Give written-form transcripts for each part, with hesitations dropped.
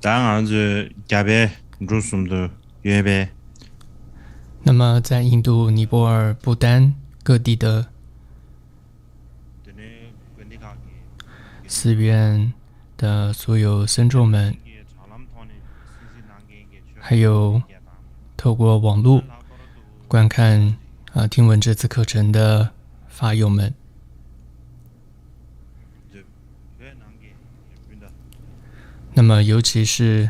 当儿子加倍入松的约呗。那么在印度、尼泊尔、不丹各地的寺院的所有僧众们，还有透过网络观看听闻这次课程的法友们，那么尤其是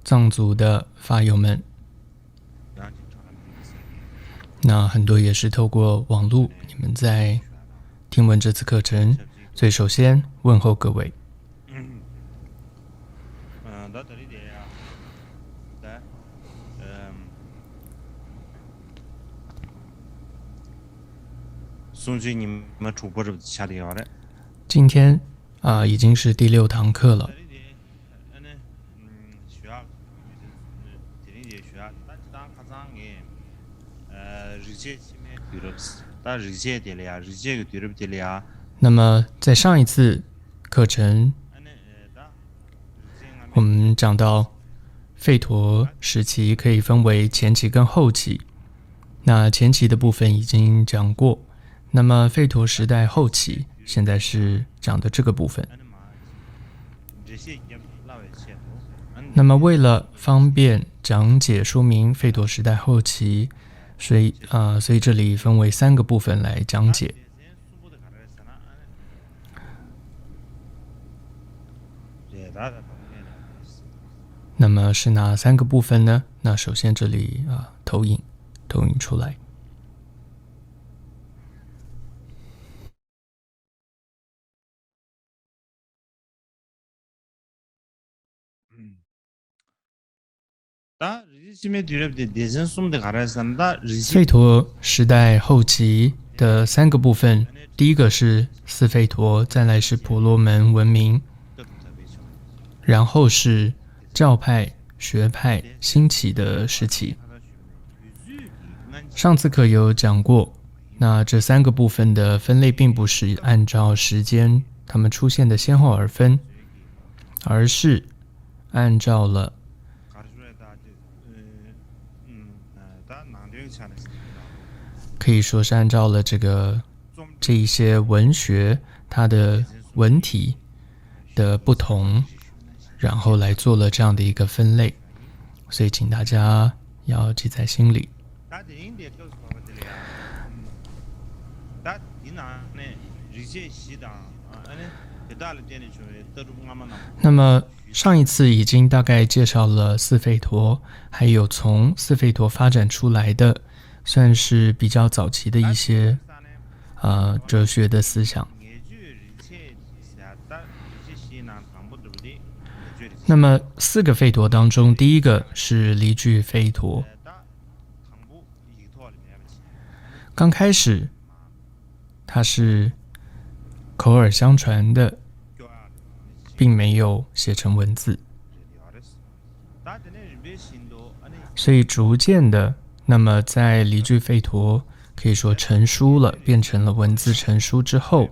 藏族的法友们，那很多也是透过网络，你们在听闻这次课程，所以首先问候各位。送去你们主播这下地方的。今天已经是第6堂课了。那么在上一次课程，我们讲到吠陀时期可以分为前期跟后期。那前期的部分已经讲过，那么吠陀时代后期现在是讲的这个部分。那么为了方便讲解说明吠陀时代后期，所以这里分为3个部分来讲解。那么是哪3个部分呢？那首先这里投影出来。吠陀时代后期的3个部分，第一个是四吠陀，再来是婆罗门文明，然后是教派学派兴起的时期。上次课有讲过，那这3个部分的分类并不是按照时间它们出现的先后而分，而是按照了可以说是按照了这一些文学它的文体的不同，然后来做了这样的一个分类，所以请大家要记在心里。那么上一次已经大概介绍了四吠陀，还有从四吠陀发展出来的算是比较早期的一些哲学的思想。那么4个吠陀当中，第一个是离俱吠陀。刚开始它是口耳相传的，并没有写成文字，所以逐渐的，那么在离俱吠陀可以说成书了，变成了文字成书之后，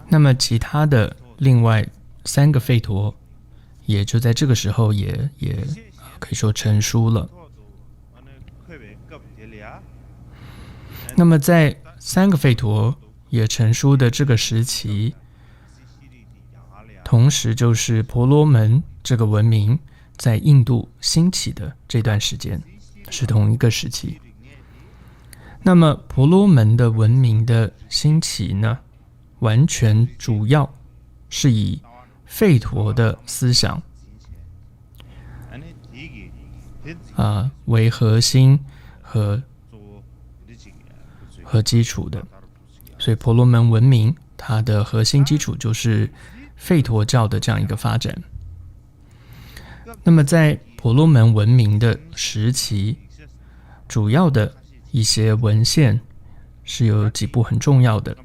那么其他的另外3个吠陀也就在这个时候也可以说成书了。那么在3个吠陀也成书的这个时期，同时就是婆罗门这个文明在印度兴起的这段时间，是同一个时期。那么婆罗门的文明的兴起呢，完全主要是以吠陀的思想为核心和基础的，所以婆罗门文明它的核心基础就是吠陀教的这样一个发展。那么在婆罗门文明的时期，主要的一些文献是有几部很重要的。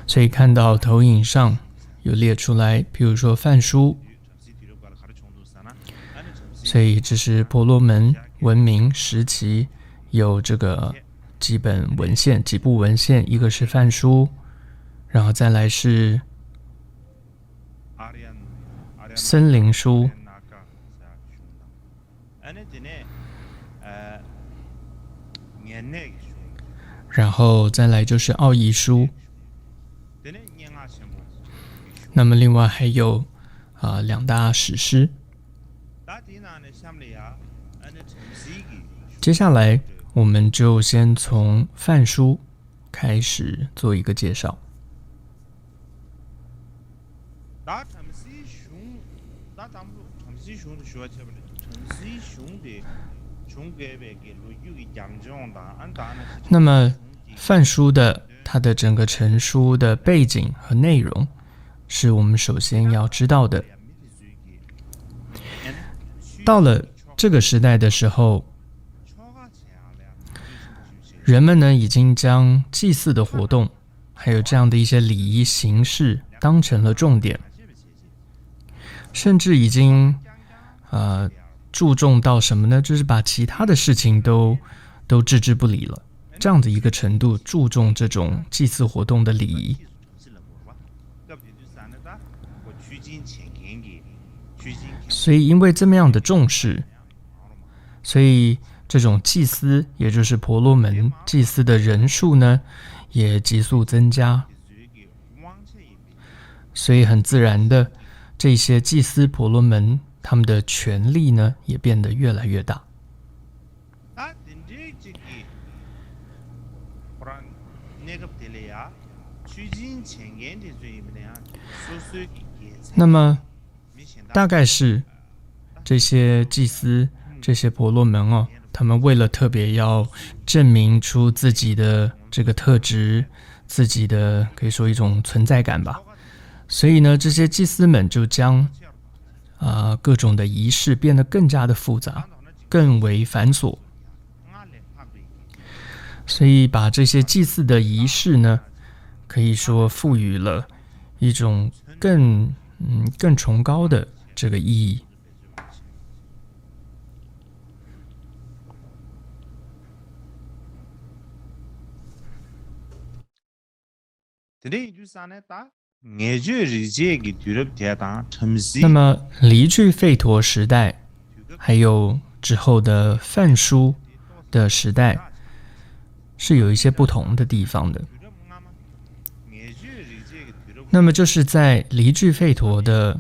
所以看到投影上有列出来，比如说梵书，所以这是婆罗门文明时期有这个基本文献几部文献，一个是梵书，然后再来是森林书，然后再来就是奥义书。那么另外还有两大史诗。接下来我们就先从梵书开始做一个介绍。那么梵书的它的整个成书的背景和内容是我们首先要知道的。到了这个时代的时候，人们呢已经将祭祀的活动还有这样的一些礼仪形式当成了重点，甚至已经注重到什么呢？就是把其他的事情都置之不理了，这样的一个程度，注重这种祭祀活动的礼仪。所以因为这么样的重视，所以这种祭司，也就是婆罗门祭司的人数呢，也急速增加。所以很自然的，这些祭司婆罗门他们的权力呢，也变得越来越大。那么大概是这些祭司、这些婆罗门他们为了特别要证明出自己的这个特质，自己的可以说一种存在感吧，所以呢，这些祭司们就将各种的仪式变得更加的复杂，更为繁琐，所以把这些祭祀的仪式呢，可以说赋予了一种更崇高的这个意义。那么离句吠陀时代还有之后的梵书的时代是有一些不同的地方的。那么就是在离句吠陀的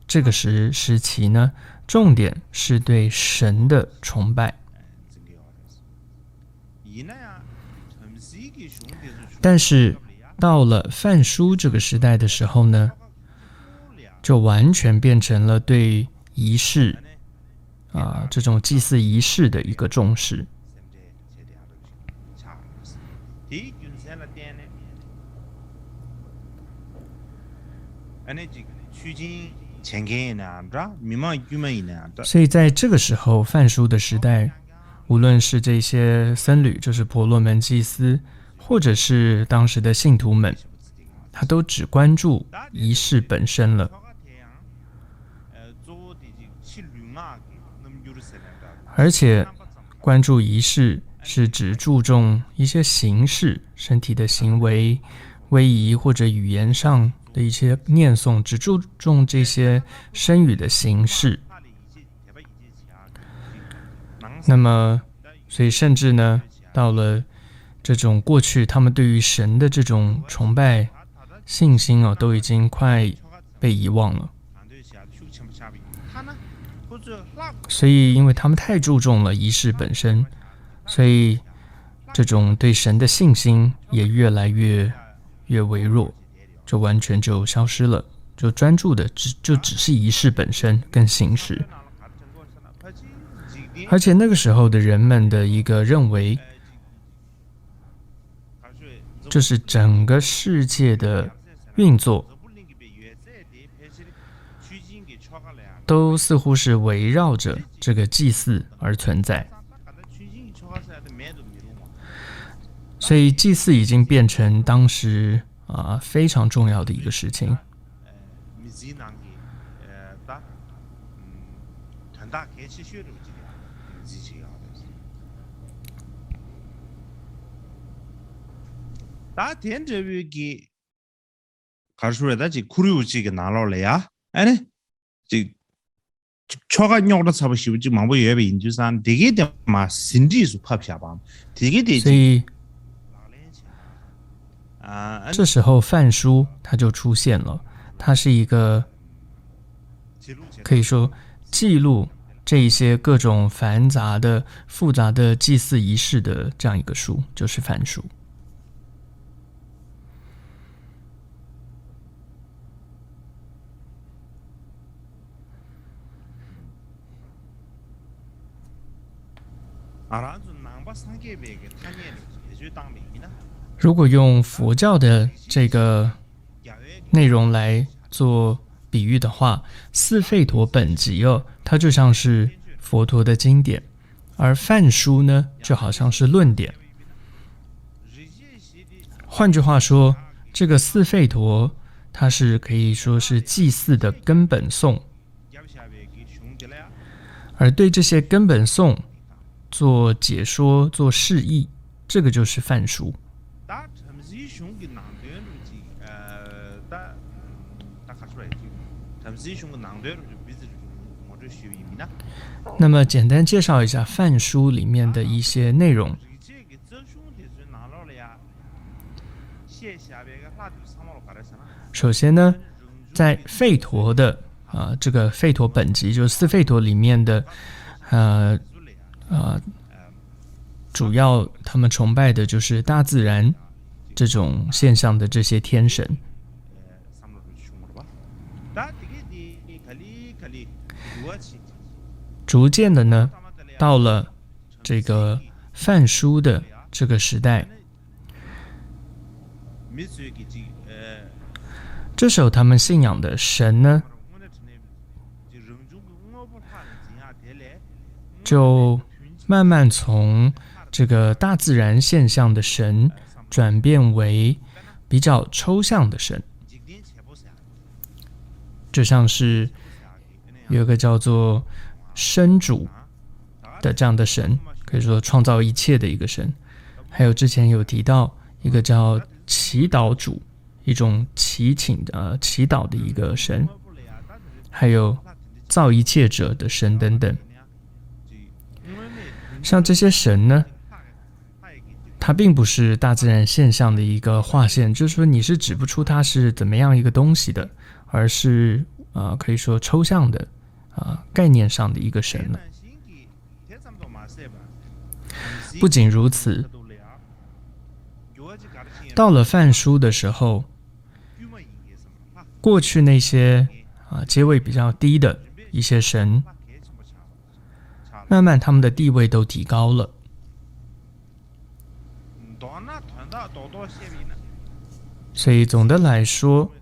这个时期呢，重点是对神的崇拜，但是到了梵书这个时代的时候呢，就完全变成了对仪式这种祭祀仪式的一个重视。所以在这个时候，梵书的时代，无论是这些僧侣，就是婆罗门祭司，或者是当时的信徒们，他都只关注仪式本身了，而且关注仪式是只注重一些形式、身体的行为、威仪或者语言上的一些念诵，只注重这些声语的形式。那么，所以甚至呢，到了这种过去他们对于神的这种崇拜信心都已经快被遗忘了。所以因为他们太注重了仪式本身，所以这种对神的信心也越来越微弱，就完全就消失了，就专注的只是仪式本身跟形式。而且那个时候的人们的一个认为，就是整个世界的运作都似乎是围绕着这个祭祀而存在，所以祭祀已经变成当时非常重要的一个事情。다 된저비기 가르수에다 지 구류지게 나로래야 아니 지 초가 녀로 잡으시지 망보 예배 인주산 되게 되마 신지수 팝샤밤 되게 所 되지 以这时候范书它就出现了，它是一个可以说记录这一些各种繁杂的、复杂的祭祀仪式的这样一个书，就是范书。如果用佛教的这个内容来做比喻的话，四吠陀本集它就像是佛陀的经典，而梵书呢，就好像是论点。换句话说，这个四吠陀，它是可以说是祭祀的根本颂，而对这些根本颂做解说、做释义，这个就是梵书。那么简单介绍一下梵书里面的一些内容。首先呢，在吠陀的这个吠陀本集，就是四吠陀里面的主要他们崇拜的就是大自然这种现象的这些天神。逐渐的呢，到了这个梵书的这个时代，这时候他们信仰的神呢，就慢慢从这个大自然现象的神转变为比较抽象的神，就像是有一个叫做生主的这样的神，可以说创造一切的一个神。还有之前有提到一个叫祈祷主，一种祈祷的一个神，还有造一切者的神等等。像这些神呢，它并不是大自然现象的一个划线，就是说你是指不出它是怎么样一个东西的，而是可以说抽象的概念上的一个神了。不仅如此，到了梵书的时候，过去那些阶位比较低的一些神，慢慢他们的地位都提高了。所以总的来说，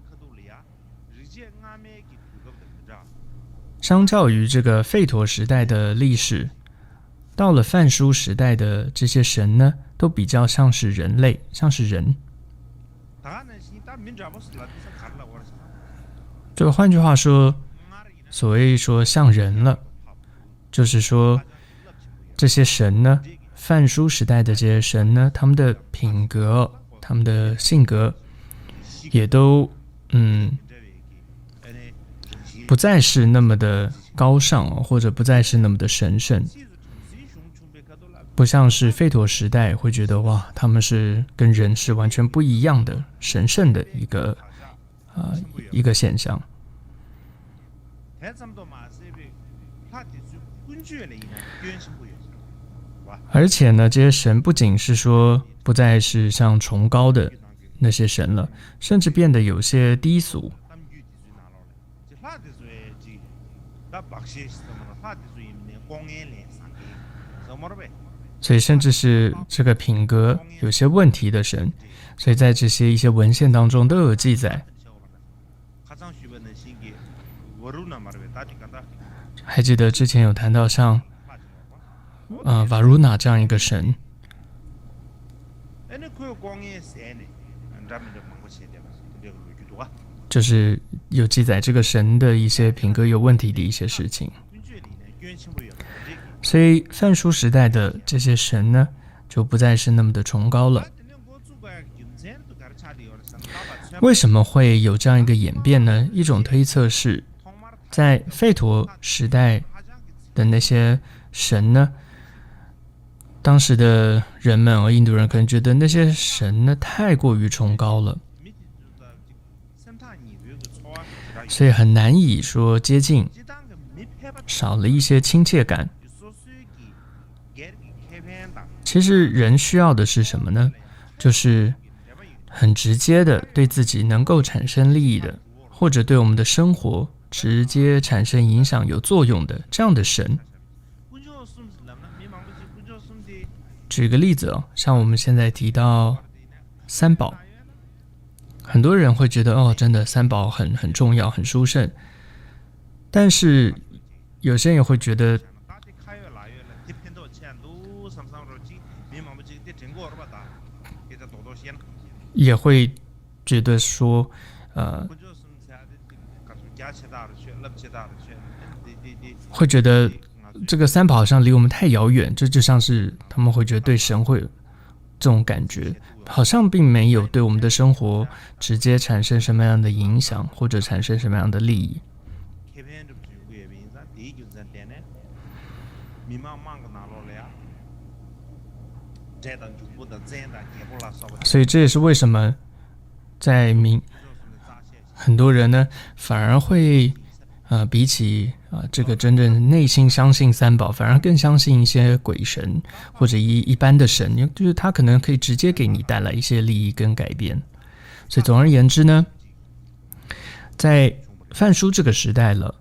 相较于这个吠陀时代的历史，到了梵书时代的这些神呢，都比较像是人类，像是人。就换句话说，所谓说像人了，就是说这些神呢，梵书时代的这些神呢，他们的品格、他们的性格，也都不再是那么的高尚，或者不再是那么的神圣，不像是吠陀时代会觉得哇，他们是跟人是完全不一样的神圣的一个现象。而且呢，这些神不仅是说不再是像崇高的那些神了，甚至变得有些低俗。所以甚至是这个品格有些问题的神，所以在这些一些文献当中都有记载。还记得之前有谈到像Varuna 这样一个神，就是有记载这个神的一些品格有问题的一些事情。所以范书时代的这些神呢，就不再是那么的崇高了。为什么会有这样一个演变呢？一种推测是，在吠陀时代的那些神呢，当时的人们印度人可能觉得那些神呢太过于崇高了，所以很难以说接近，少了一些亲切感。其实人需要的是什么呢？就是很直接的对自己能够产生利益的，或者对我们的生活直接产生影响有作用的这样的神。举个例子哦，像我们现在提到三宝，很多人会觉得真的三宝很重要，很殊胜。但是有些人也会觉得，也会觉得说，会觉得这个三宝好像离我们太遥远，这就像是他们会觉得对神会有这种感觉，好像并没有对我们的生活直接产生什么样的影响，或者产生什么样的利益。所以这也是为什么在很多人呢反而会比起这个真正内心相信三宝，反而更相信一些鬼神或者一般的神，就是他可能可以直接给你带来一些利益跟改变。所以总而言之呢，在范书这个时代了，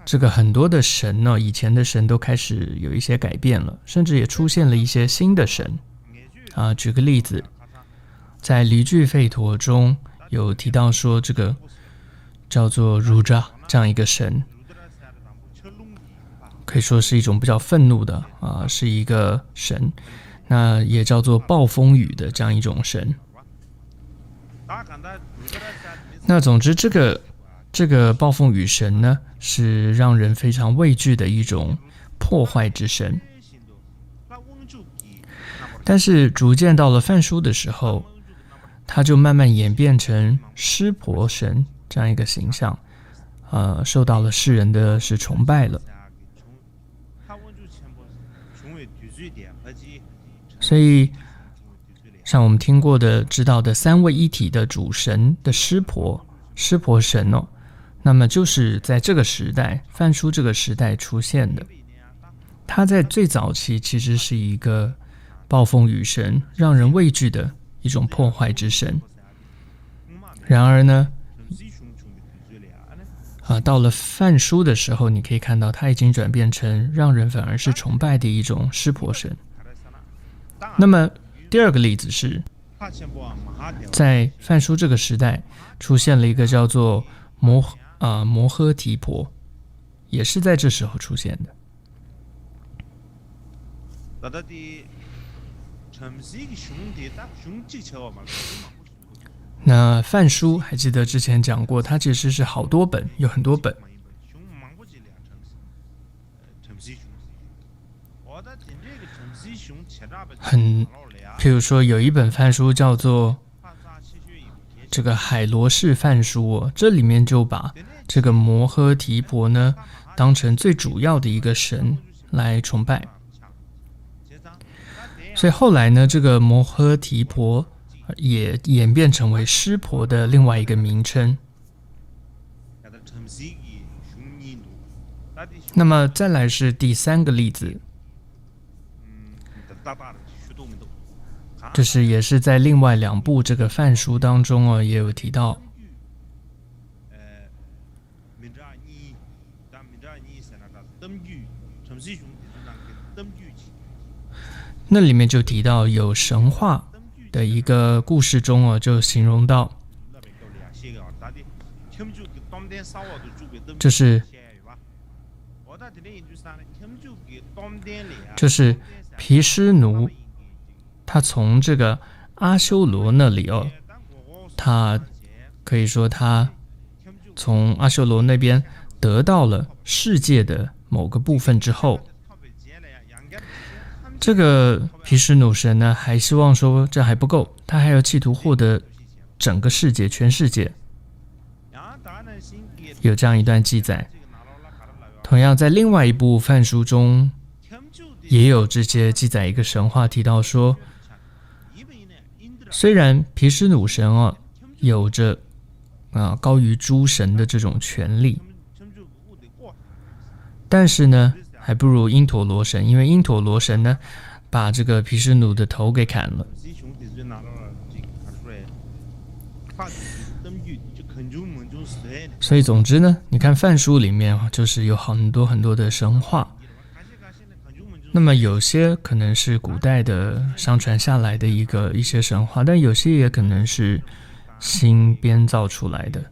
这个很多的神呢，以前的神都开始有一些改变了，甚至也出现了一些新的神。举个例子，在离聚吠陀中有提到说，这个叫做Rudra这样一个神，可以说是一种比较愤怒的是一个神，那也叫做暴风雨的这样一种神。那总之这个暴风雨神呢，是让人非常畏惧的一种破坏之神。但是逐渐到了范书的时候，他就慢慢演变成湿婆神这样一个形象，受到了世人的崇拜了。所以像我们听过的知道的三位一体的主神的湿婆神哦，那么就是在这个时代，范书这个时代出现的。他在最早期其实是一个暴风雨神，让人畏惧的一种破坏之神。然而呢，到了范书的时候，你可以看到他已经转变成让人反而是崇拜的一种湿婆神。那么第二个例子是，在范书这个时代出现了一个叫做摩诃提婆，也是在这时候出现的。那范书还记得之前讲过，它其实是好多本，有很多本。譬如说有一本范书叫做这个海螺氏范书这里面就把这个摩诃提婆呢当成最主要的一个神来崇拜。所以后来呢，这个摩诃提婆也演变成为湿婆的另外一个名称。那么再来是第三个例子，就是也是在另外两部这个范书当中也有提到。那里面就提到有神话的一个故事中就形容到，就是毗湿奴，他从这个阿修罗那里他可以说他从阿修罗那边得到了世界的某个部分之后，这个毗湿奴神呢，还希望说这还不够，他还要企图获得整个世界，全世界。有这样一段记载。同样，在另外一部梵书中，也有这些记载一个神话，提到说，虽然毗湿奴神有着高于诸神的这种权利，但是呢，还不如因陀罗神，因为因陀罗神呢，把这个毗湿奴的头给砍了。所以总之呢，你看梵书里面就是有很多很多的神话，那么有些可能是古代的上传下来的一些神话，但有些也可能是新编造出来的。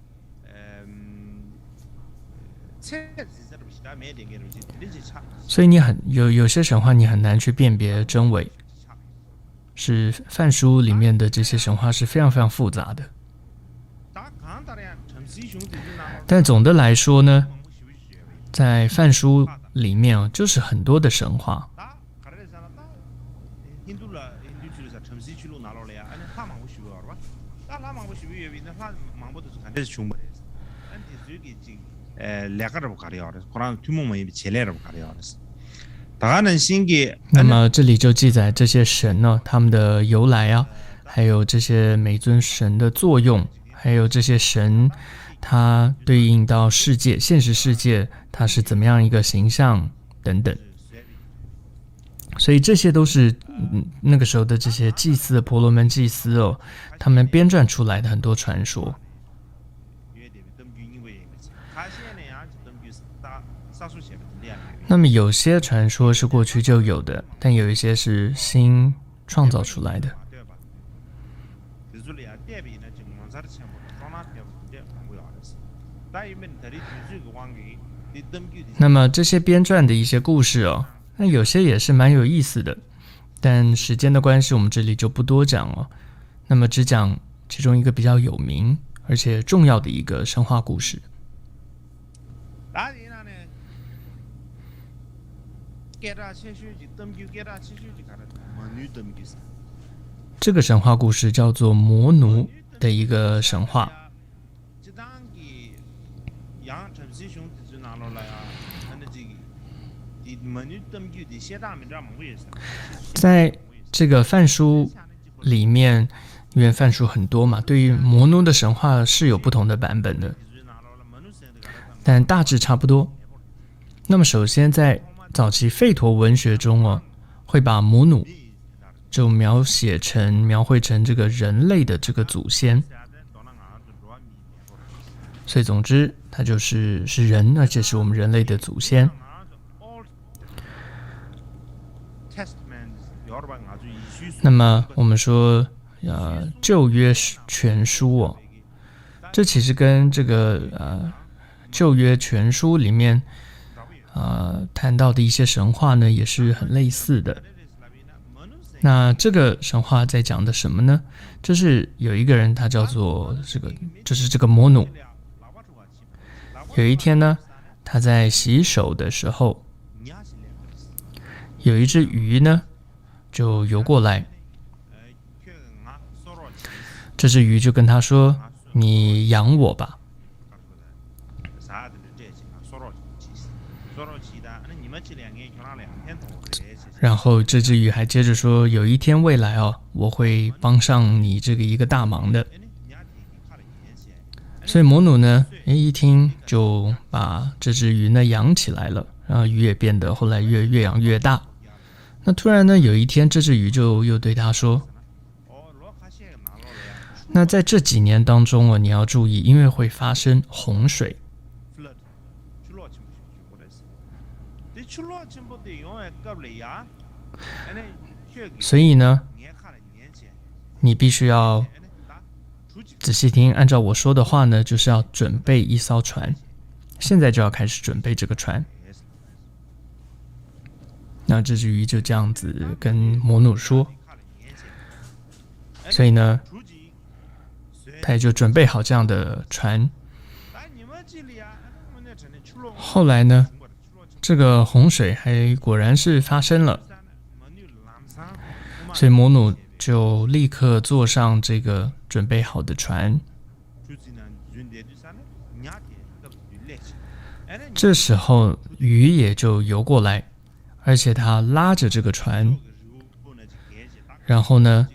所以你有些神话你很难去辨别真伪，是梵书里面的这些神话是非常非常复杂的。但总的来说呢，在梵书里面就是很多的神话。那么这里就记载这些神呢，他们的由来啊，还有这些每尊神的作用，还有这些神它对应到世界，现实世界它是怎么样一个形象等等。所以这些都是那个时候的这些祭司婆罗门祭司他们编撰出来的很多传说。那么有些传说是过去就有的，但有一些是新创造出来的。那么这些编撰的一些故事那有些也是蛮有意思的，但时间的关系，我们这里就不多讲那么只讲其中一个比较有名而且重要的一个神话故事。这个神话故事叫做魔奴的一个神话。在这个梵书里面，因为梵书很多嘛，对于魔奴的神话是有不同的版本的，但大致差不多。那么首先在早期吠陀文学中会把魔奴就描绘成这个人类的这个祖先，所以总之它是人，而且是我们人类的祖先。那么我们说旧约全书这其实跟这个旧约全书里面谈到的一些神话呢也是很类似的。那这个神话在讲的什么呢？就是有一个人他叫做就是这个魔奴。有一天呢，他在洗手的时候，有一只鱼呢就游过来，这只鱼就跟他说：“你养我吧。”然后这只鱼还接着说：“有一天未来我会帮上你这个一个大忙的。”所以魔奴呢，一听就把这只鱼呢养起来了，然后鱼也变得后来越养越大。那突然呢，有一天这只鱼就又对他说：“那在这几年当中你要注意，因为会发生洪水。所以呢，你必须要仔细听，按照我说的话呢，就是要准备一艘船，现在就要开始准备这个船。”那这只鱼就这样子跟魔奴说，所以呢，他也就准备好这样的船。后来呢，这个洪水还果然是发生了，所以摩努就立刻坐上这个准备好的船。这时候鱼也就游过来，而且他拉着这个船，然后呢，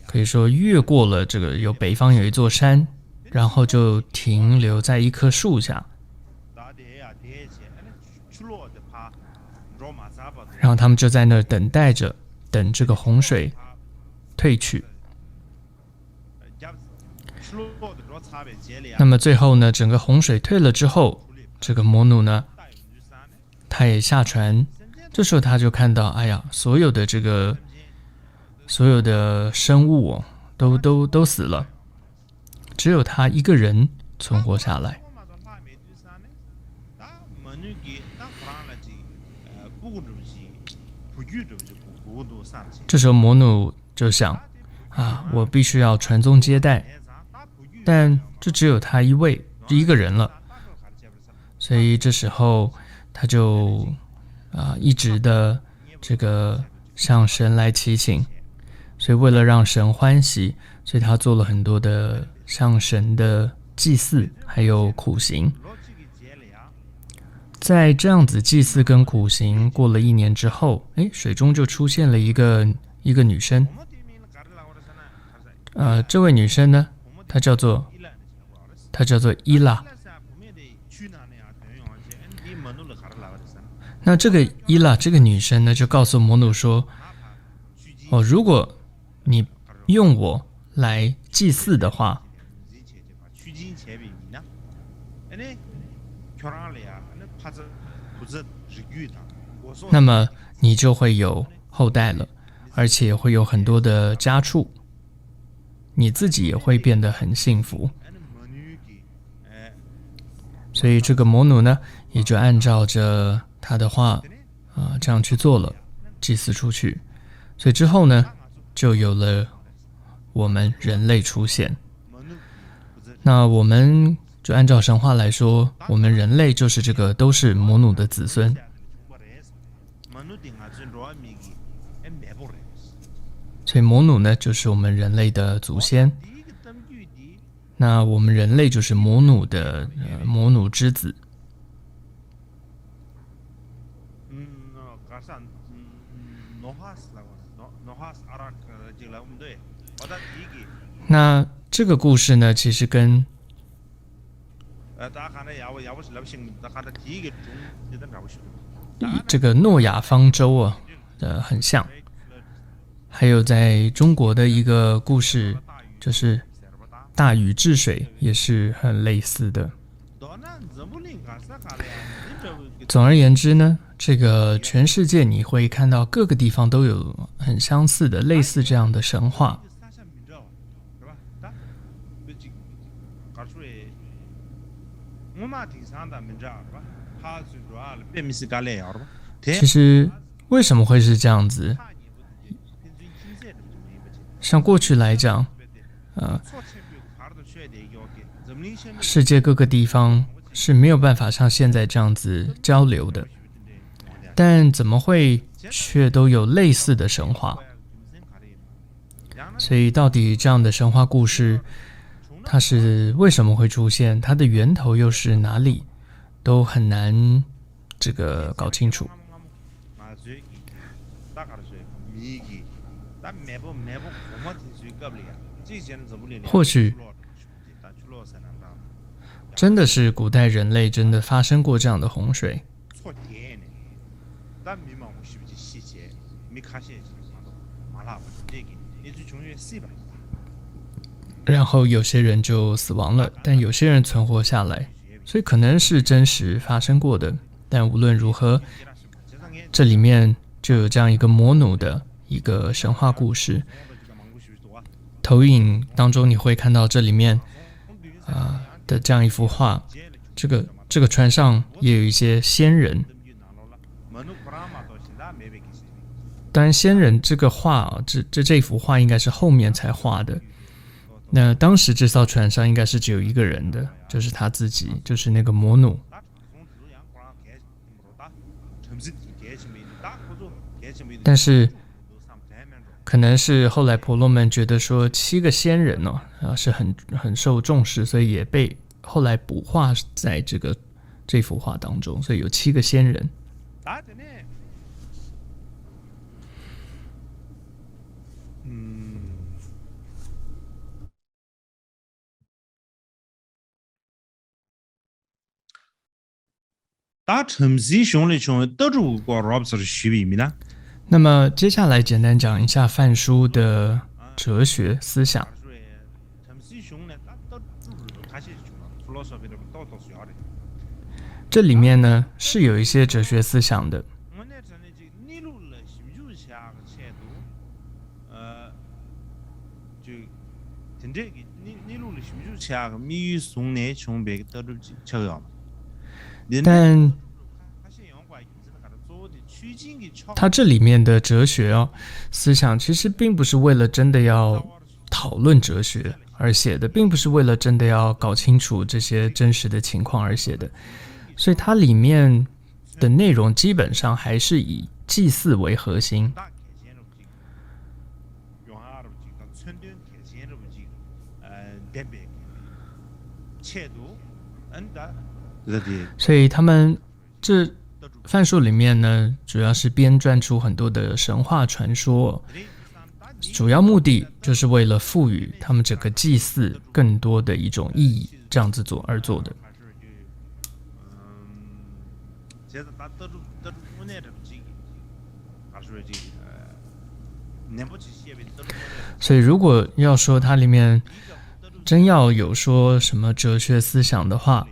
可以说越过了这个北方有一座山，然后就停留在一棵树下，然后他们就在那儿等待着，等这个洪水退去。那么最后呢，整个洪水退了之后，这个摩努呢，他也下船。这时候他就看到，哎呀，所有的生物都死了，只有他一个人存活下来。这时候摩努就想啊，我必须要传宗接代，但这只有他一个人了，所以这时候他就一直的这个向神来祈请，所以为了让神欢喜，所以他做了很多的向神的祭祀，还有苦行。在这样子祭祀跟苦行过了1年之后，水中就出现了一个女生。这位女生呢，她叫做伊拉。那这个伊拉这个女生呢，就告诉摩努说，如果你用我来祭祀的话，那么你就会有后代了，而且会有很多的家畜，你自己也会变得很幸福。所以这个摩努呢，也就按照着他的话这样去做了，祭祀出去。所以之后呢，就有了我们人类出现。那我们就按照神话来说，我们人类就是都是摩努的子孙。所以摩努呢，就是我们人类的祖先。那我们人类就是摩努的摩努之子。那这个故事呢，其实跟这个诺亚方舟很像。还有在中国的一个故事，就是大禹治水，也是很类似的。总而言之呢，这个全世界你会看到各个地方都有很相似的类似这样的神话。其实为什么会是这样子？像过去来讲，世界各个地方是没有办法像现在这样子交流的，但怎么会却都有类似的神话？所以到底这样的神话故事，它是为什么会出现？它的源头又是哪里？都很难搞清楚。或许真的是古代人类真的发生过这样的洪水，然后有些人就死亡了，但有些人存活下来，所以可能是真实发生过的。但无论如何，这里面就有这样一个摩努的一个神话故事。投影当中你会看到这里面的这样一幅画，这个船上也有一些仙人。当然仙人这个画这幅画应该是后面才画的。那当时这艘船上应该是只有一个人的，就是他自己，就是那个摩努。但是可能是后来婆罗门觉得说7个仙人哦，是很受重视，所以也被后来补画在这幅画当中，所以有7个仙人。打城市兄弟兄得住个罗不是虚伪呢？那么接下来简单讲一下范书的哲学思想。这里面呢是有一些哲学思想的。但他这里面的哲学思想其实并不是为了真的要讨论哲学而写的，并不是为了真的要搞清楚这些真实的情况而写的，所以它里面的内容基本上还是以祭祀为核心。所以他们这范书里面呢，主要是编撰出很多的神话传说，主要目的就是为了赋予他们整个祭祀更多的一种意义，这样子做而做的。所以如果要说它里面真要有说什么哲学思想的话，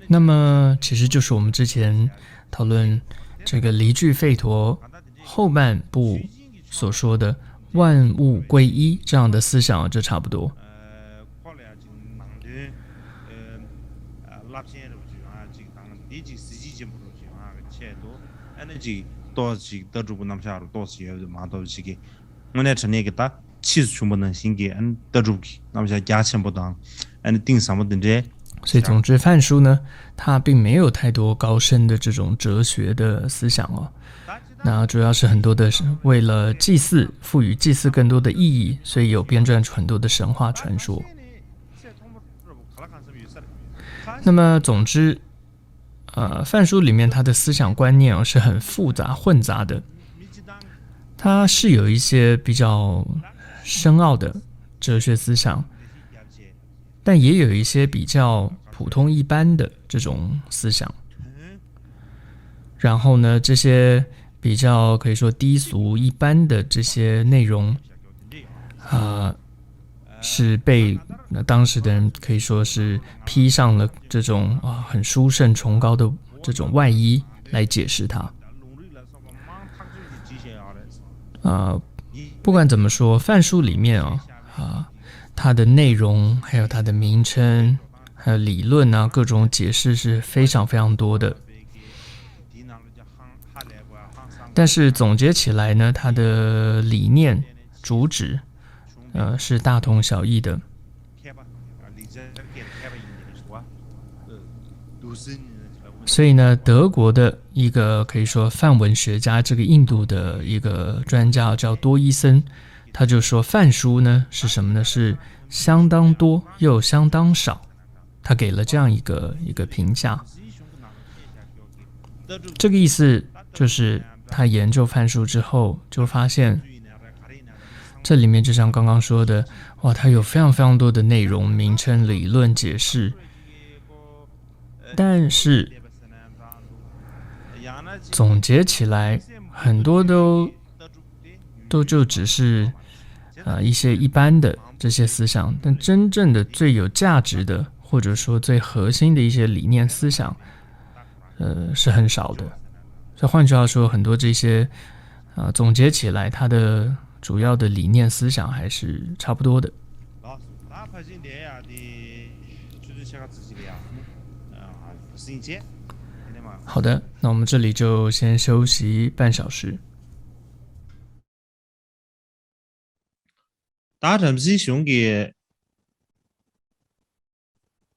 那么其实就是我们之前讨论这个离句吠陀后半部所说的万物归一这样的思想，就差不多。所以总之范书呢，它并没有太多高深的这种哲学的思想哦，那主要是很多的是为了祭祀，赋予祭祀更多的意义，所以有编撰出很多的神话传说。那么总之范书里面它的思想观念是很复杂混杂的，它是有一些比较深奥的哲学思想，但也有一些比较普通一般的这种思想。然后呢，这些比较可以说低俗一般的这些内容是被当时的人可以说是披上了这种很殊胜崇高的这种外衣来解释它。不管怎么说，范书里面它的内容还有它的名称还有理论各种解释是非常非常多的。但是总结起来呢，它的理念主旨是大同小异的。所以呢，德国的一个可以说梵文学家，这个印度的一个专家叫多伊森，他就说范书呢是什么呢？是相当多又相当少，他给了这样一个评价。这个意思就是他研究范书之后就发现，这里面就像刚刚说的，它有非常非常多的内容、名称、理论、解释，但是总结起来，很多都就只是一些一般的这些思想，但真正的最有价值的，或者说最核心的一些理念思想，是很少的。所以换句话说，很多这些总结起来，它的主要的理念思想还是差不多的。好的，那我们这里就先休息半小时。打城市兄弟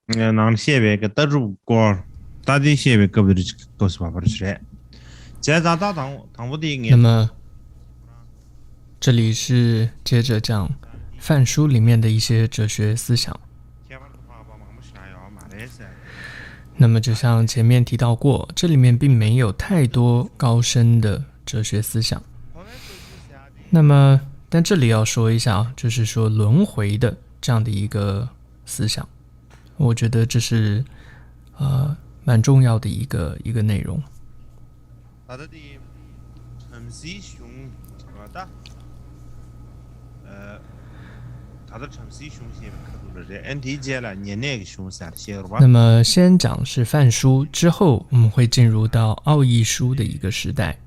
让下边个得住过打的下边个不是告诉爸爸的事。在咱打唐武的那么这里是接着讲《范书》里面的一些哲学思想。那么就像前面提到过，这里面并没有太多高深的哲学思想。那么但这里要说一下，就是说轮回的这样的一个思想，我觉得这是蛮重要的一个内容。那么先讲是范书，之后我们会进入到奥义书的一个时代。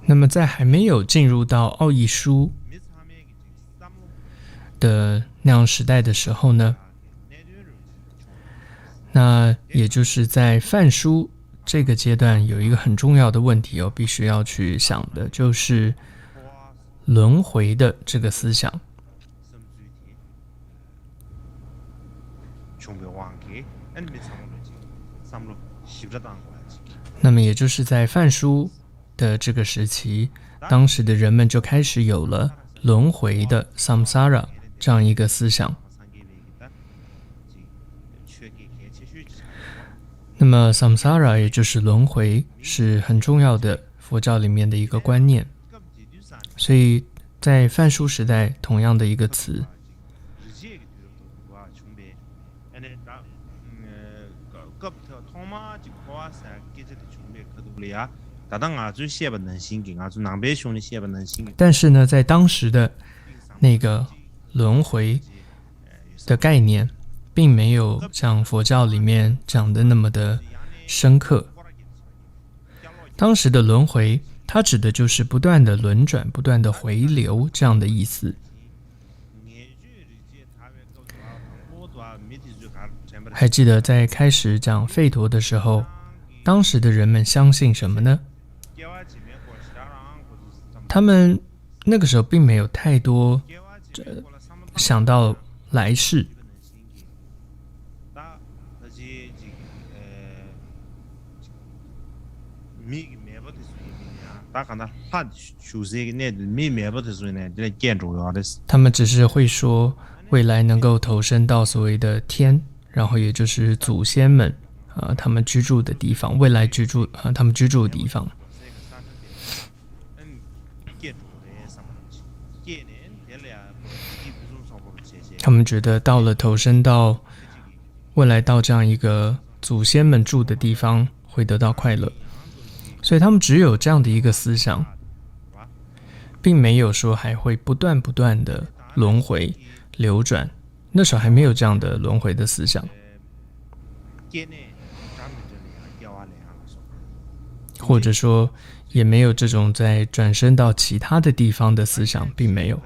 那么在还没有进入到奥义书的那样时代的时候呢，那也就是在范书这个阶段有一个很重要的问题必须要去想的，就是轮回的这个思想。那么也就是在范书的这个时期，当时的人们就开始有了轮回的 samsara 这样一个思想。那么 samsara 也就是轮回，是很重要的佛教里面的一个观念。所以在范书时代，同样的一个词，但是呢，在当时的那个轮回的概念并没有像佛教里面讲的那么的深刻。当时的轮回，它指的就是不断的轮转、不断的回流这样的意思。还记得在开始讲吠陀的时候，当时的人们相信什么呢？他们那个时候并没有太多想到来世。他们只是会说未来能够投身到所谓的天，然后也就是祖先们他们居住的地方，未来居住他们居住的地方。他们觉得到了投身到未来到这样一个祖先们住的地方会得到快乐，所以他们只有这样的一个思想，并没有说还会不断的轮回流转，那时候还没有这样的轮回的思想，或者说也没有这种在转身到其他的地方的思想，并没有。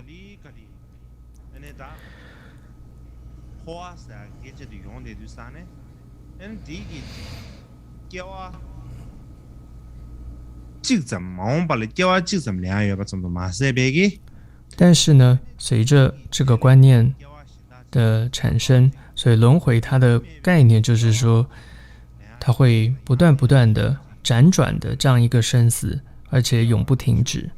但是呢，随着这个观念的产生，所以轮回它的概念就是说，它会不断的辗转的这样一个生死，而且永不停止。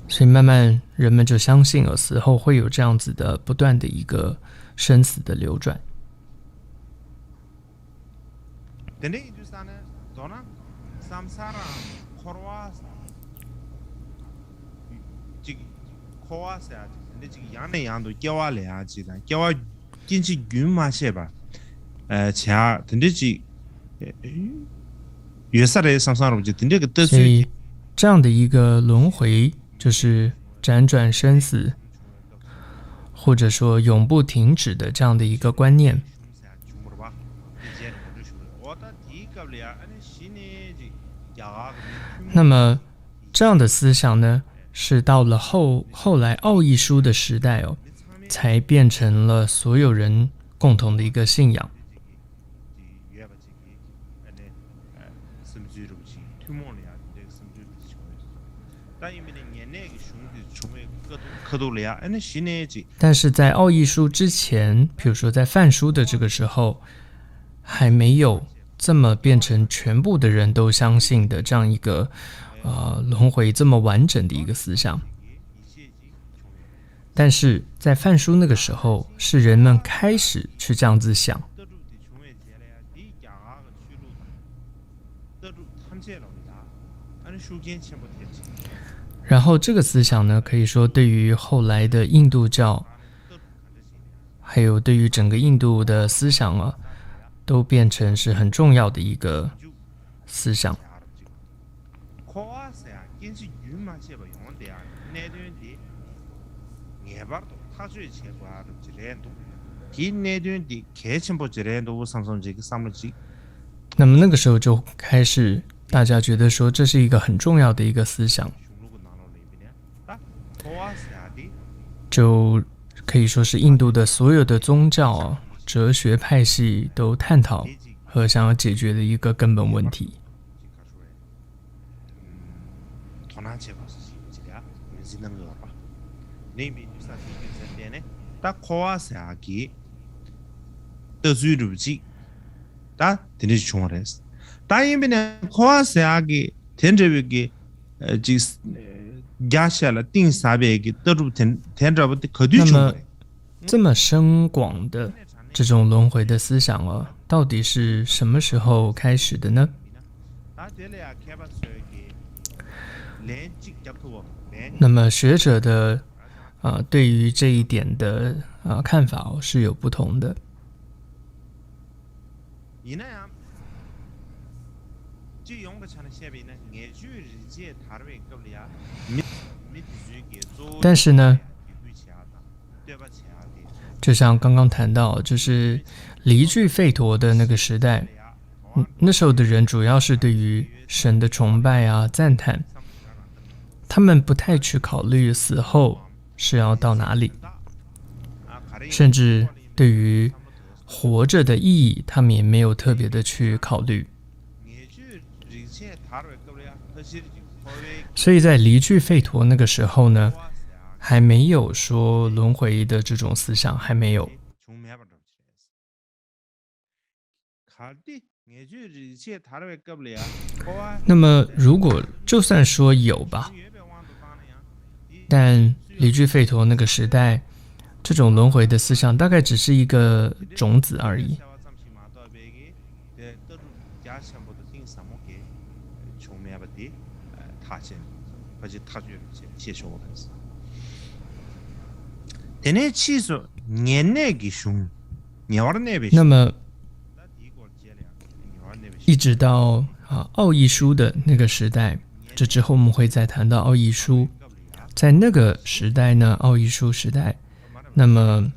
所以慢慢人们就相信了死后会有这样子的不断的一个生死的流转。所以这样的一个轮回，就是辗转生死，或者说永不停止的这样的一个观念，那么这样的思想呢，是到了后来奥义书的时代才变成了所有人共同的一个信仰。但是在奥义书之前，比如说在范书的这个时候，还没有这么变成全部的人都相信的这样一个轮回这么完整的一个思想。但是在范书那个时候，是人们开始去这样子想。然后这个思想呢，可以说对于后来的印度教，还有对于整个印度的思想啊，都变成是很重要的一个思想。那么那个时候就开始大家觉得说这是一个很重要的一个思想，就可以说是印度的所有的宗教哲学派系都探讨和想要解决的一个根本问题。那么这么深广的这种轮回的思想到底是什么时候开始的呢？那么学者的对于这一点的看法是有不同的。但是呢，就像刚刚谈到，就是离句吠陀的那个时代，那时候的人主要是对于神的崇拜赞叹，他们不太去考虑死后是要到哪里，甚至对于活着的意义，他们也没有特别的去考虑。所以在离句吠陀那个时候呢，还没有说轮回的这种思想，还没有。那么如果就算说有吧，但离句吠陀那个时代，这种轮回的思想大概只是一个种子而已。那么一直到奥义书的那个时代，这之后我们会再谈到奥义书。在那个时代呢，奥义书时代，那么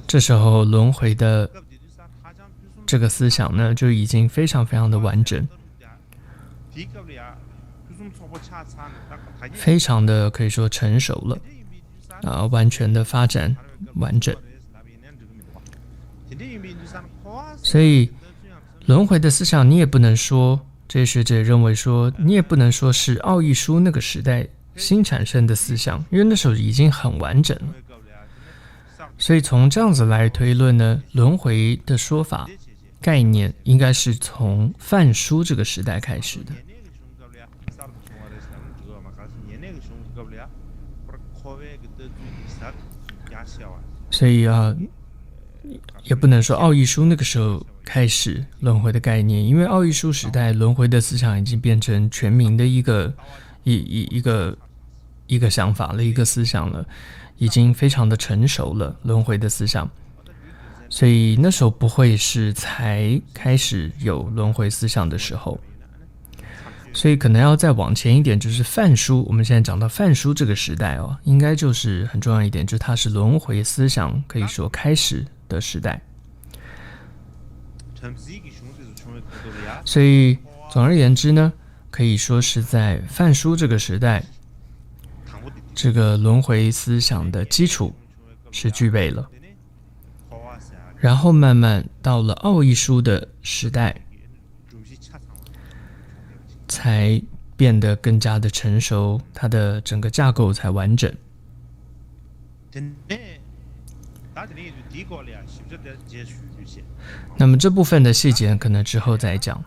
这时候轮回的这个思想呢，就已经非常非常的完整，非常的可以说成熟了，完全的发展完整。所以轮回的思想，你也不能说，这些学者认为说，你也不能说是奥义书那个时代新产生的思想，因为那时候已经很完整了。所以从这样子来推论呢，轮回的说法概念应该是从范书这个时代开始的。所以也不能说奥义书那个时候开始轮回的概念，因为奥义书时代轮回的思想已经变成全民的一个想法了，一个思想了，已经非常的成熟了，轮回的思想。所以那时候不会是才开始有轮回思想的时候，所以可能要再往前一点，就是范书。我们现在讲到范书这个时代应该就是很重要一点，就是它是轮回思想可以说开始的时代。所以总而言之呢，可以说是在范书这个时代，这个轮回思想的基础是具备了。然后慢慢到了奥义书的时代，才变得更加的成熟，它的整个架构才完整。那么这部分的细节可能之后再讲。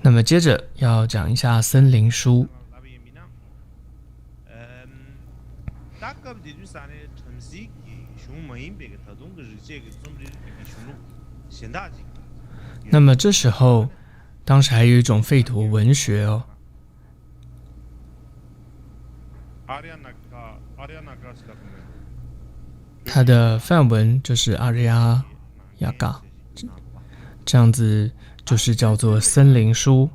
那么接着要讲一下森林书。那么这时候，当时还有一种吠陀文学哦，它的梵文就是阿瑞亚雅嘎，这样子就是叫做森林书。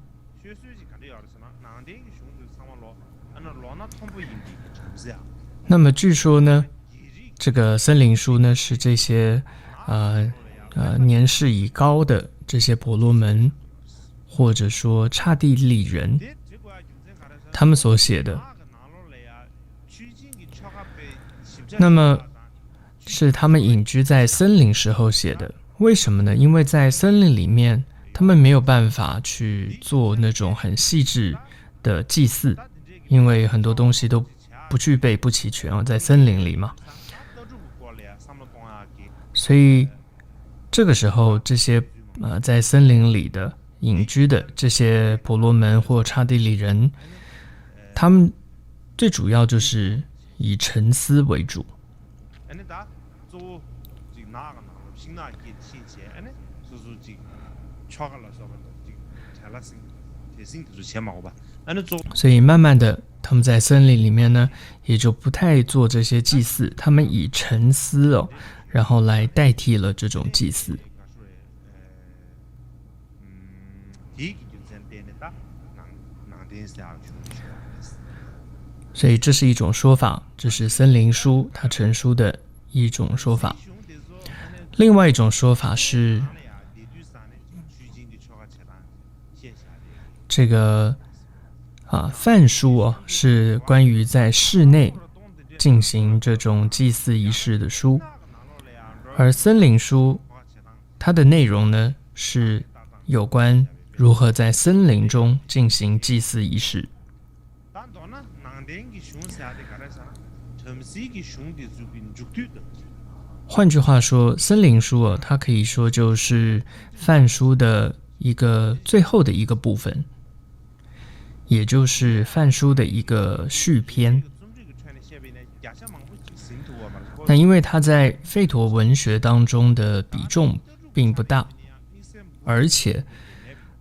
那么据说呢，这个森林书呢是这些年事已高的这些婆罗门，或者说刹帝利人，他们所写的。那么是他们隐居在森林时候写的。为什么呢？因为在森林里面，他们没有办法去做那种很细致的祭祀，因为很多东西都不具备、不齐全哦，在森林里嘛。所以这个时候，这些在森林里的隐居的这些婆罗门或刹帝利人，他们最主要就是以沉思为主。所以慢慢的，他们在森林里面呢，也就不太做这些祭祀，他们以沉思哦，然后来代替了这种祭祀。所以这是一种说法，这是森林书它成书的一种说法。另外一种说法是，这个梵书哦，是关于在室内进行这种祭祀仪式的书，而森林书它的内容呢是有关如何在森林中进行祭祀仪式。换句话说，森林书它可以说就是梵书的一个最后的一个部分，也就是梵书的一个续篇。那因为它在吠陀文学当中的比重并不大，而且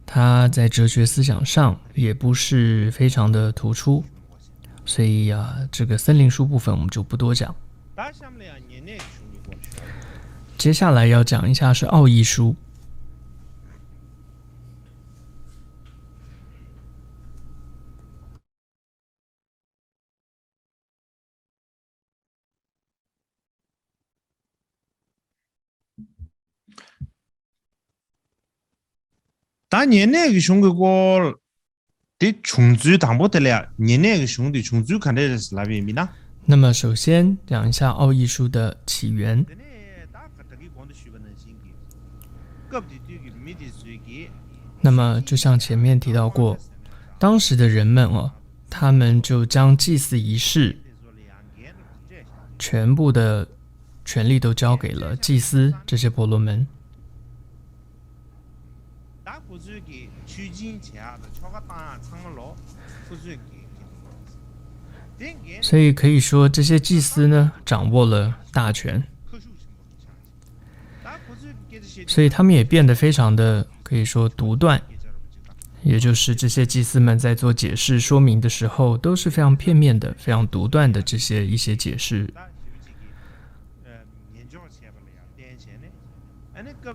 它在哲学思想上也不是非常的突出，所以这个森林书部分我们就不多讲。接下来要讲一下是奥义书。当年那个兄弟我的穷追当不得了，年那个兄弟穷追看的是那边呢。那么首先讲一下奥义书的起源。那么就像前面提到过，当时的人们他们就将祭祀仪式全部的权力都交给了祭司这些婆罗门。所以可以说这些祭司呢掌握了大权，所以他们也变得非常的可以说独断，也就是这些祭司们在做解释说明的时候都是非常片面的、非常独断的这些一些解释。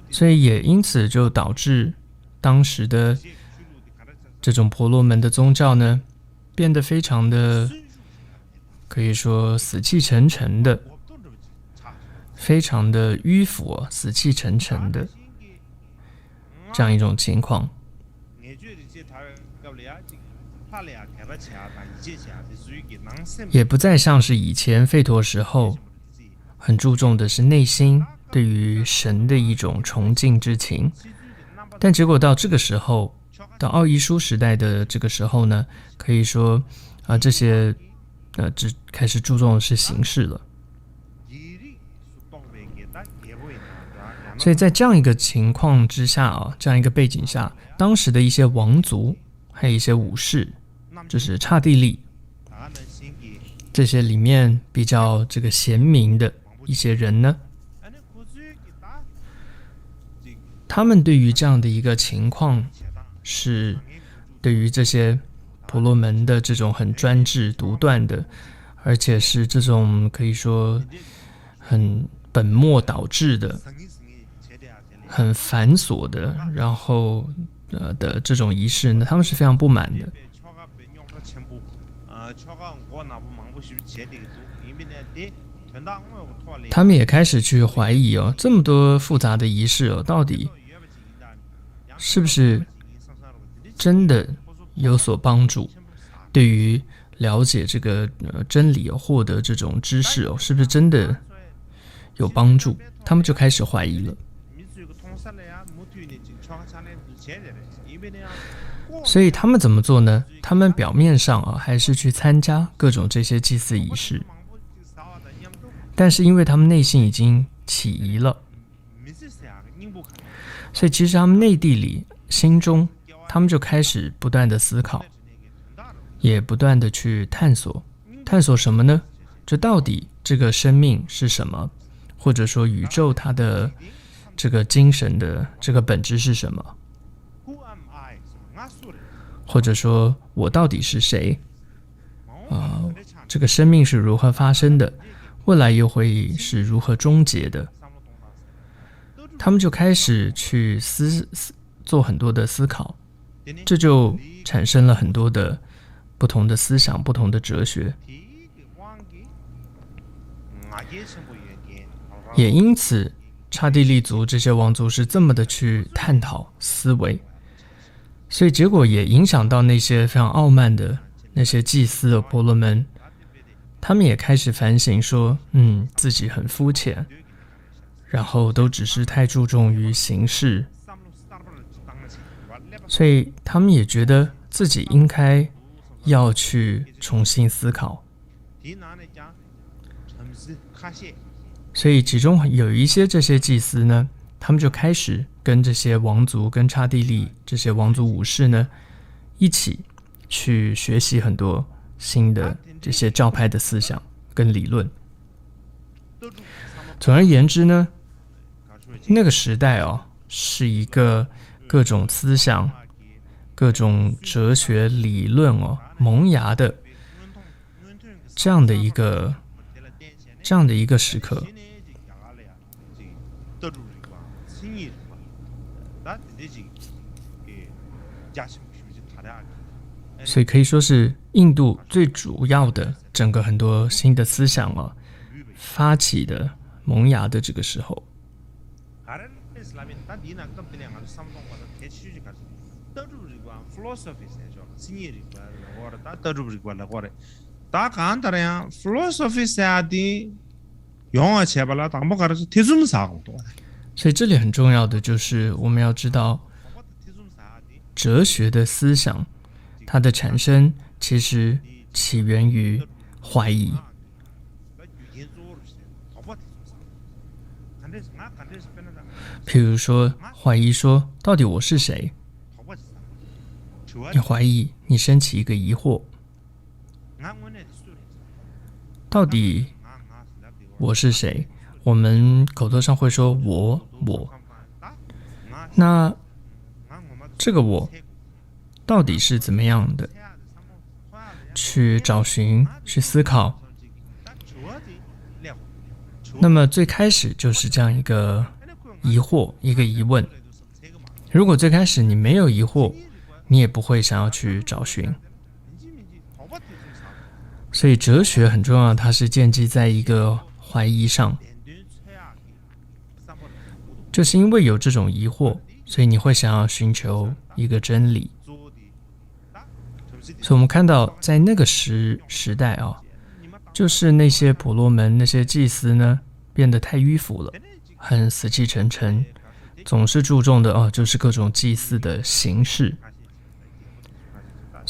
所以也因此就导致当时的这种婆罗门的宗教呢变得非常的可以说死气沉沉的，非常的迂腐死气沉沉的这样一种情况。也不再像是以前吠陀时候很注重的是内心对于神的一种崇敬之情，但结果到这个时候到奥义书时代的这个时候呢，可以说这些只开始注重的是形式了。所以在这样一个情况之下这样一个背景下，当时的一些王族还有一些武士，就是刹帝利这些里面比较这个贤明的一些人呢，他们对于这样的一个情况，是对于这些婆罗门的这种很专制独断的，而且是这种可以说很本末倒置的、很繁琐的，然后的这种仪式呢，他们是非常不满的。他们也开始去怀疑这么多复杂的仪式到底是不是真的有所帮助，对于了解这个真理获得这种知识是不是真的有帮助，他们就开始怀疑了。所以他们怎么做呢？他们表面上还是去参加各种这些祭祀仪式，但是因为他们内心已经起疑了，所以其实他们内地里心中，他们就开始不断的思考，也不断的去探索什么呢？这到底这个生命是什么，或者说宇宙它的这个精神的这个本质是什么，或者说我到底是谁？这个生命是如何发生的？未来又会是如何终结的？他们就开始去做很多的思考，这就产生了很多的不同的思想、不同的哲学。也因此，刹帝利族这些王族是这么的去探讨思维，所以结果也影响到那些非常傲慢的那些祭司的婆罗门，他们也开始反省说，自己很肤浅，然后都只是太注重于形式，所以他们也觉得自己应该要去重新思考。所以其中有一些这些祭司呢，他们就开始跟这些王族、跟刹帝利这些王族武士呢，一起去学习很多新的这些教派的思想跟理论。总而言之呢，那个时代是一个各种思想、各种哲学理论萌芽的这样的一个时刻。所以可以说是印度最主要的整个很多新的思想发起的萌芽的这个时候。所以这里很重要的就是我们要知道，哲学的思想它的产生其实起源于怀疑。譬如说怀疑说到底我是谁，你怀疑，你升起一个疑惑，到底我是谁？我们口头上会说我，那这个我到底是怎么样的？去找寻，去思考。那么最开始就是这样一个疑惑，一个疑问。如果最开始你没有疑惑，你也不会想要去找寻。所以哲学很重要，它是建基在一个怀疑上。就是因为有这种疑惑，所以你会想要寻求一个真理。所以我们看到在那个时代就是那些婆罗门、那些祭司呢，变得太迂腐了，很死气沉沉，总是注重的就是各种祭祀的形式，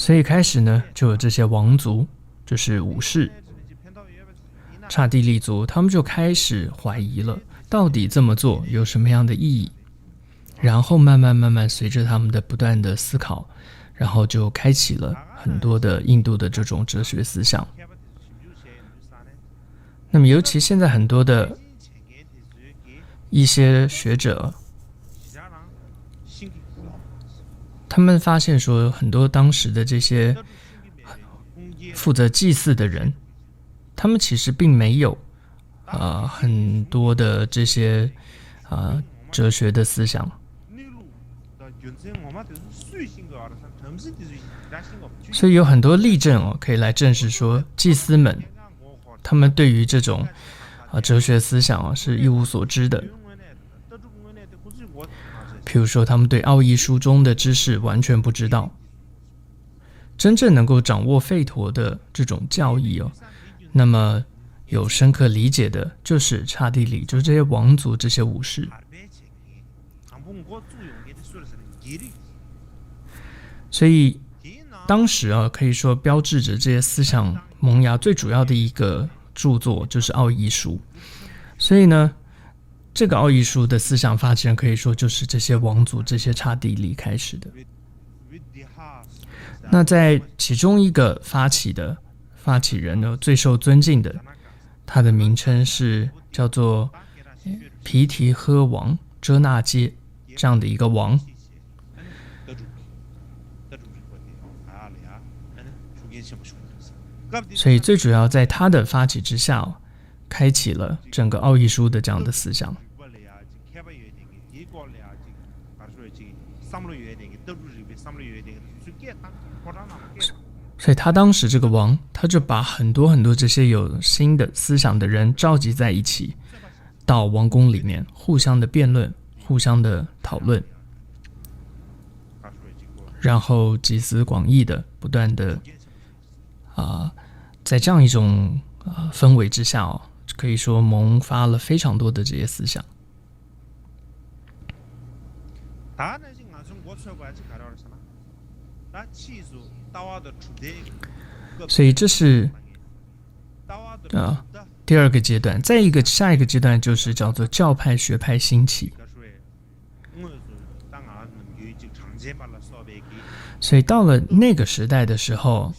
所以开始呢，就有这些王族，就是武士、刹帝利族，他们就开始怀疑了，到底这么做有什么样的意义？然后慢慢随着他们的不断的思考，然后就开启了很多的印度的这种哲学思想。那么尤其现在很多的一些学者，他们发现说，很多当时的这些负责祭祀的人，他们其实并没有很多的这些哲学的思想。所以有很多例证可以来证实说，祭司们他们对于这种哲学思想是一无所知的。譬如说，他们对奥义书中的知识完全不知道。真正能够掌握吠陀的这种教义那么有深刻理解的就是刹帝利，就是这些王族、这些武士。所以当时可以说标志着这些思想萌芽最主要的一个著作就是奥义书。所以呢，这个奥义书的思想发展可以说就是这些王族、这些刹帝利开始的。那在其中一个发起人呢，最受尊敬的，他的名称是叫做毗提诃王遮那揭这样的一个王。所以最主要在他的发起之下开启了整个奥义书的这样的思想。所以他当时这个王，他就把很多这些有新的思想的人召集在一起，到王宫里面互相的辩论，互相的讨论，然后集思广益的不断的在这样一种氛围之下可以说萌发了非常多的这些思想。所以这是第二个阶段。下一个阶段就是叫做教派学派兴起。所以到了那个时代的时候，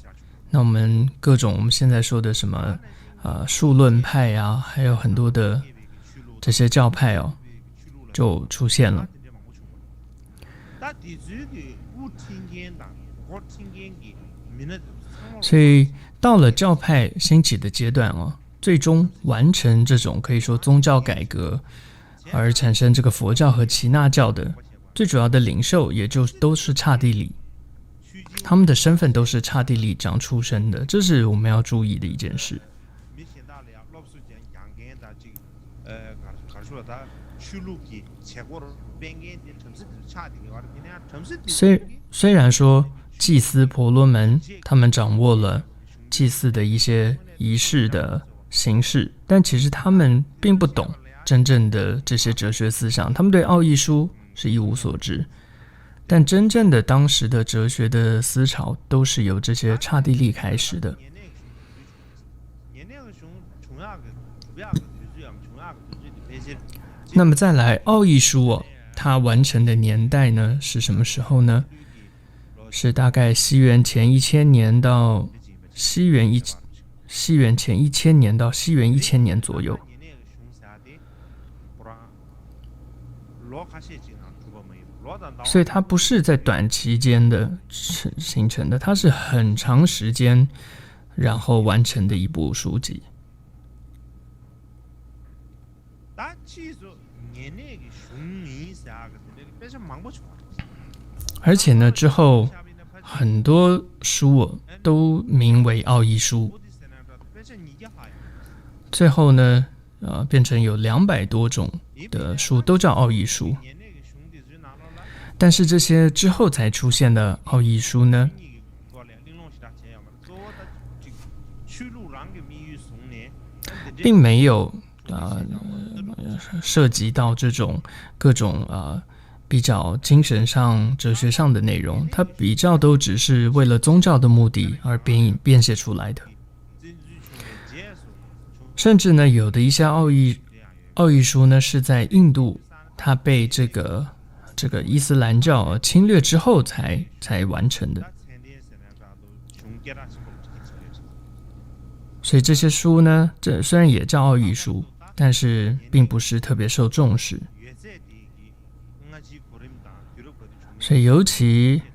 那我们各种我们现在说的什么数论派还有很多的这些教派就出现了。所以到了教派兴起的阶段最终完成这种可以说宗教改革，而产生这个佛教和耆那教的最主要的领袖，也就都是刹帝利，他们的身份都是刹帝利长出身的，这是我们要注意的一件事。虽然说祭司婆罗门他们掌握了祭祀的一些仪式的形式，但其实他们并不懂真正的这些哲学思想，他们对奥义书是一无所知。但真正的当时的哲学的思潮都是由这些刹帝利开始的。那么再来奥义书它完成的年代呢是什么时候呢？是大概西元前1000年到西元前1000年到西元1000年左右。所以它不是在短期间的形成的，它是很长时间然后完成的一部书籍。而且呢，之后很多书都名为奥义书，最后呢，变成有200多种的书都叫奥义书。但是这些之后才出现的奥义书呢，并没有涉及到这种各种比较精神上、哲学上的内容，它比较都只是为了宗教的目的而编写出来的。甚至呢，有的一些奥义书呢，是在印度它被这个伊斯兰教侵略之后才完成的。所以这些书呢，这虽然也叫奥义书，但是并不是特别受重视。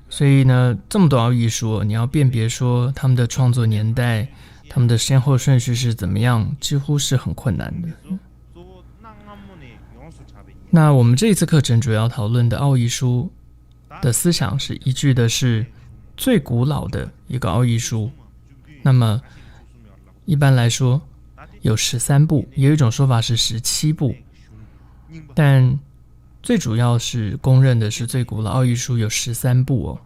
所以呢，这么多奥义书，你要辨别说他们的创作年代、他们的先后顺序是怎么样，几乎是很困难的。那我们这一次课程主要讨论的奥义书的思想是依据的是最古老的一个奥义书。那么一般来说有13部，也有一种说法是17部，但最主要是公认的是最古老奥义书有13部哦。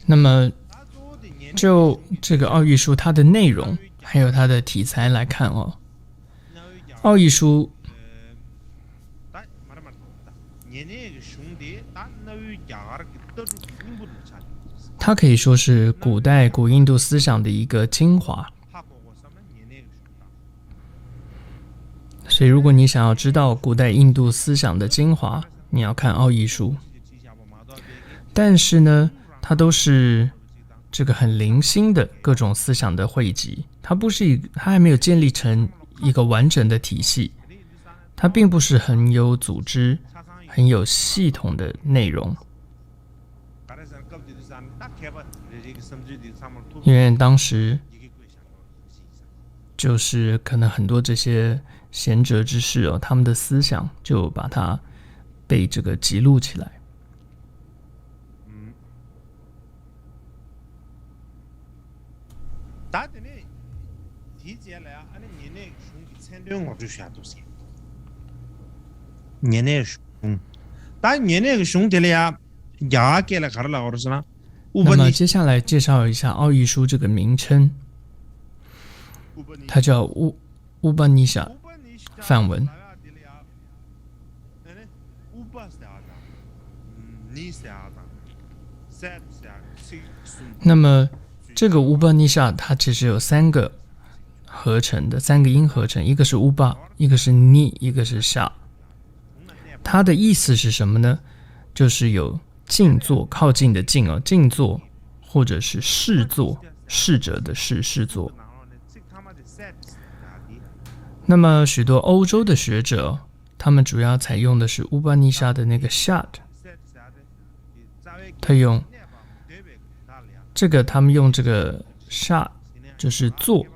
那么就这个奥义书它的内容还有它的题材来看哦，奥义书它可以说是古印度思想的一个精华。所以如果你想要知道古代印度思想的精华，你要看奥义书。但是呢，它都是这个很零星的各种思想的汇集，它还没有建立成一个完整的体系，它并不是很有组织、很有系统的内容。因为当时就是可能很多这些贤哲之士哦，他们的思想就把它被这个记录起来。那么接下来介绍一下奥义书这个名称，它叫乌巴尼夏梵文。那么这个乌巴尼夏它其实有3个音合成，一个是乌巴，一个是尼，一个是夏。它的意思是什么呢？就是有静坐，靠近的静哦，静坐，或者是视坐，视者的视坐。那么许多欧洲的学者，他们主要采用的是乌巴尼夏的那个 shad， 他们用这个 shad 就是坐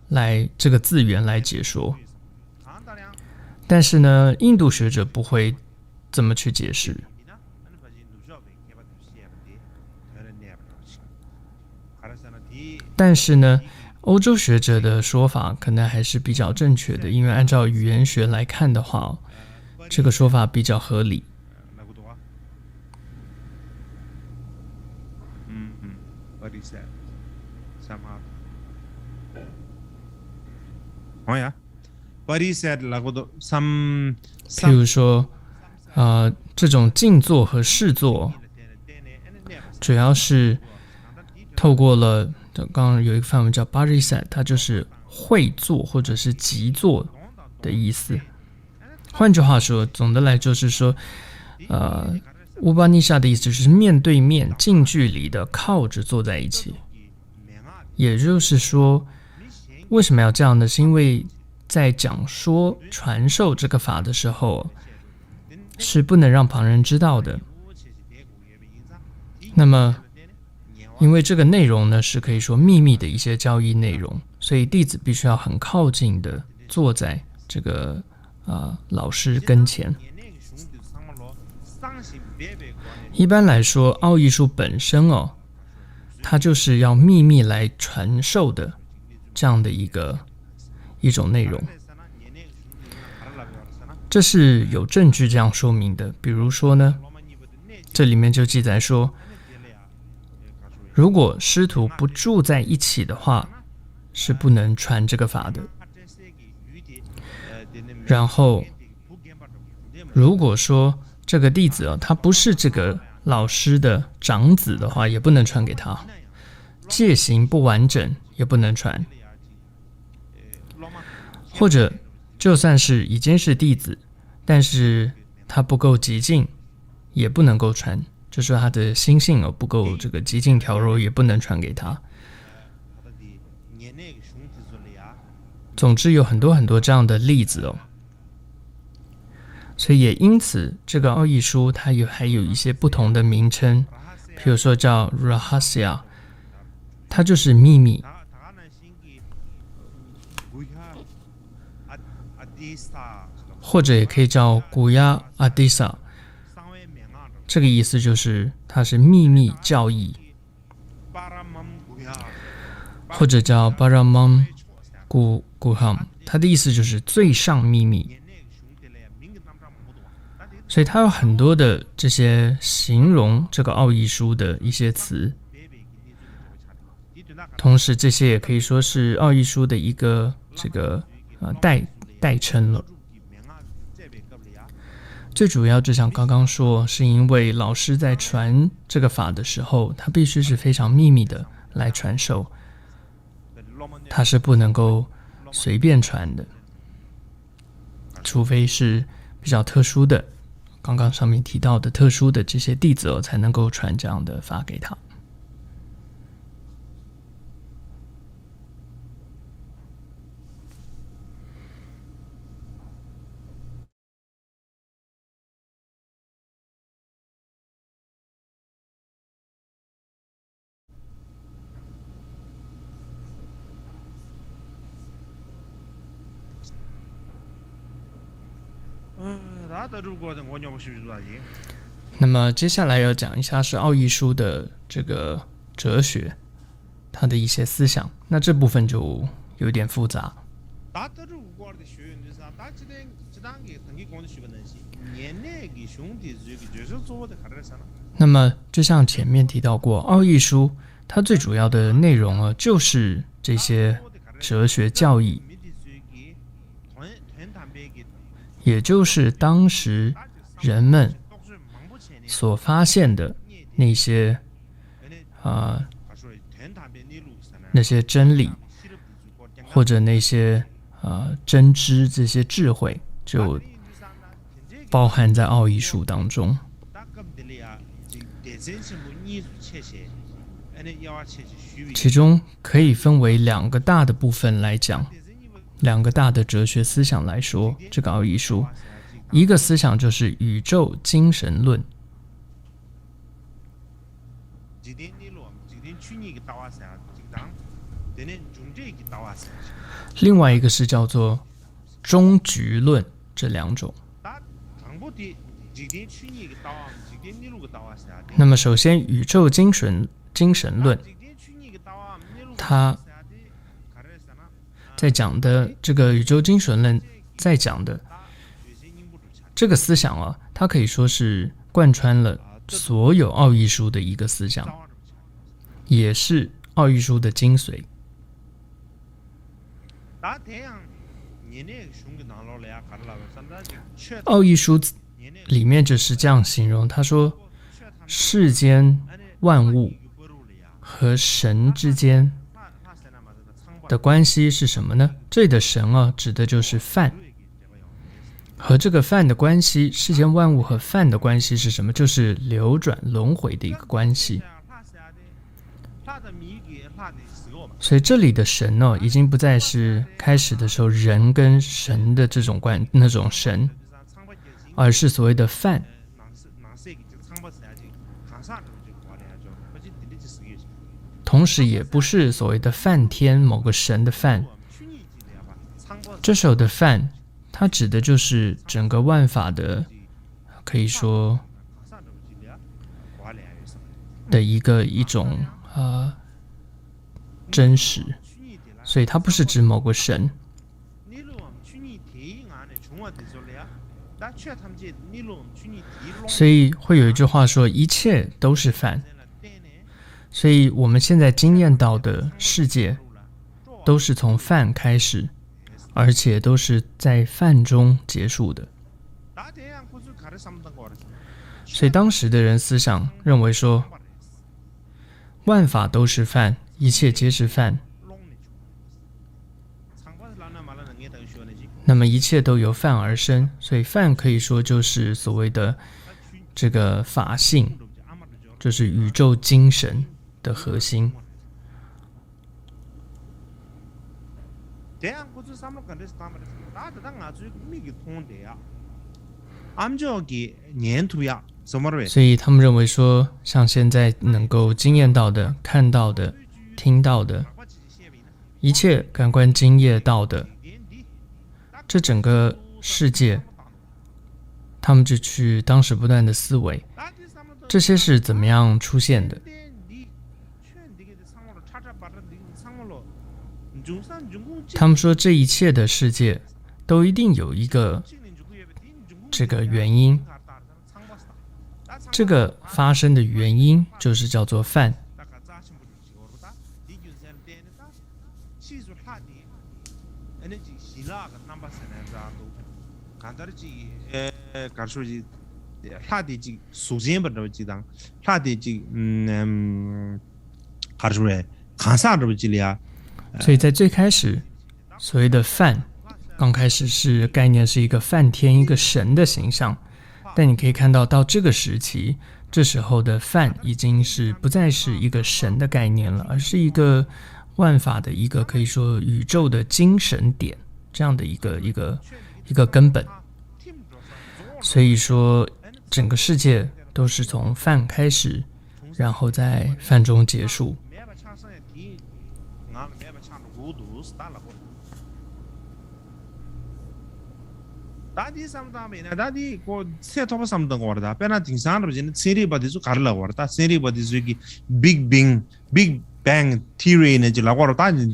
来这个字源来解说。但是呢，印度学者不会这么去解释。但是呢，欧洲学者的说法可能还是比较正确的，因为按照语言学来看的话，这个说法比较合理。譬如说，这种静坐和视坐，主要是透过了刚刚有一个梵文叫 Parisat， 它就是会坐或者是极坐的意思。换句话说，总的来就是说，乌巴尼夏的意思就是面对面、近距离的靠着坐在一起。也就是说，为什么要这样呢？是因为在讲说传授这个法的时候，是不能让旁人知道的。那么因为这个内容呢，是可以说秘密的一些交易内容，所以弟子必须要很靠近的坐在这个老师跟前。一般来说，奥义书本身它就是要秘密来传授的这样的一种内容。这是有证据这样说明的。比如说呢，这里面就记载说，如果师徒不住在一起的话，是不能传这个法的。然后，如果说这个弟子他不是这个老师的长子的话，也不能传给他。戒行不完整也不能传，或者就算是已经是弟子，但是他不够极净，也不能够传。就说他的心性不够这个极净调柔，也不能传给他。总之有很多很多这样的例子所以也因此这个奥义书它还有一些不同的名称，譬如说叫 Rahasya， 它就是秘密，或者也可以叫 Guya Adisa， 这个意思就是它是秘密教义，或者叫 Paramam Guham， 它的意思就是最上秘密。所以它有很多的这些形容这个奥义书的一些词，同时这些也可以说是奥义书的一个这个代称了。最主要就像刚刚说，是因为老师在传这个法的时候，他必须是非常秘密的来传授，他是不能够随便传的，除非是比较特殊的，刚刚上面提到的特殊的这些弟子才能够传这样的法给他。那么接下来要讲一下是奥义书的这个哲学，它的一些思想，那这部分就有点复杂。那么就像前面提到过，奥义书它最主要的内容就是这些哲学教义，也就是当时人们所发现的那些那些真理，或者那些真知，这些智慧就包含在奥义书当中。其中可以分为两个大的部分来讲，两个大的哲学思想来说这个奥义书。一个思想就是宇宙精神论，另外一个是叫做终局论，这两种。那么首先宇宙精神论，它在讲的这个宇宙精神论在讲的这个思想它可以说是贯穿了所有奥义书的一个思想，也是奥义书的精髓。奥义书里面就是这样形容，他说世间万物和神之间的关系是什么呢？这里的神指的就是梵，和这个梵的关系，世间万物和梵的关系是什么？就是流转轮回的一个关系。所以这里的神已经不再是开始的时候人跟神的这种那种神，而是所谓的梵，同时也不是所谓的梵天某个神的梵。这首的梵它指的就是整个万法的，可以说的一种真实，所以它不是指某个神。所以会有一句话说一切都是饭，所以我们现在经验到的世界都是从饭开始，而且都是在饭中结束的。所以当时的人思想认为说，万法都是饭，一切皆是饭，那么一切都由饭而生，所以饭可以说就是所谓的这个法性，就是宇宙精神的核心。所以他们认为说，像现在能够经验到的、看到的、听到的，一切感官经验到的，这整个世界，他们就去当时不断的思维，这些是怎么样出现的？他们说这一切的世界都一定有一个这个原因，这个发生的原因就是叫做饭。所以在最开始所谓的饭，刚开始是概念是一个梵天，一个神的形象，但你可以看到到这个时期，这时候的饭已经是不再是一个神的概念了，而是一个万法的一个可以说宇宙的精神点，这样的一个根本。所以说整个世界都是从饭开始，然后在饭中结束。Big Bang Theory 呢就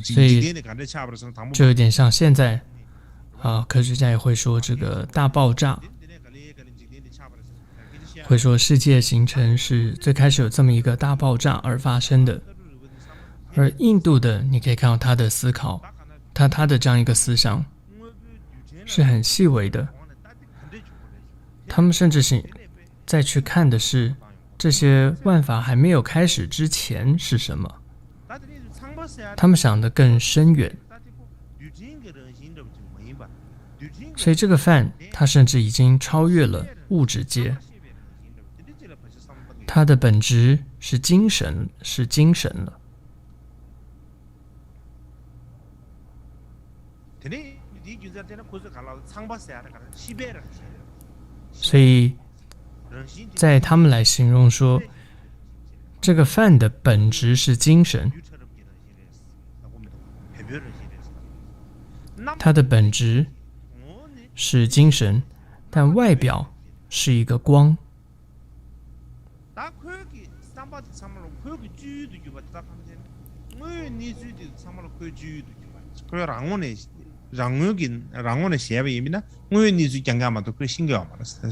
所以就有点像现在科学家也会说这个大爆炸，会说世界形成是最开始有这么一个大爆炸而发生的。而印度的你可以看到他的思考，他的这样一个思想是很细微的，他们甚至是再去看的是这些万法还没有开始之前是什么，他们想得更深远。所以这个饭它甚至已经超越了物质界，它的本质是精神，是精神了。所以在他们来形容说，这个饭的本质是精神，它的本质是精神，但外表是一个光。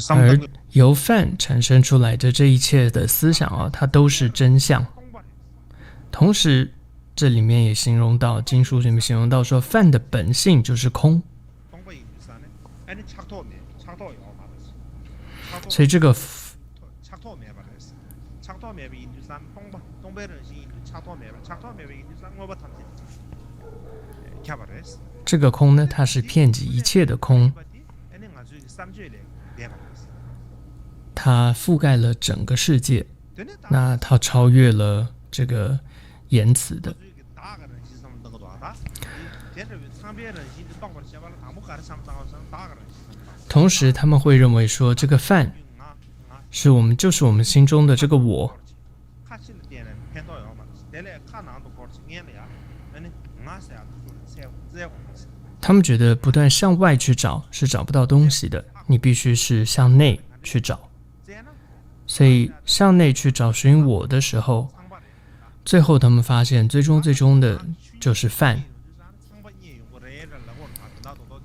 而由饭产生出来的这一切的思想它都是真相。同时这里面也形容到，经书里面形容到说，饭的本性就是空。所以这个这个空呢，它是遍及一切的空，它覆盖了整个世界，那它超越了这个言辞的。同时他们会认为说，这个饭是我们，就是我们心中的这个我。他们觉得不断向外去找是找不到东西的，你必须是向内去找。所以向内去找寻我的时候，最后他们发现最终的就是饭。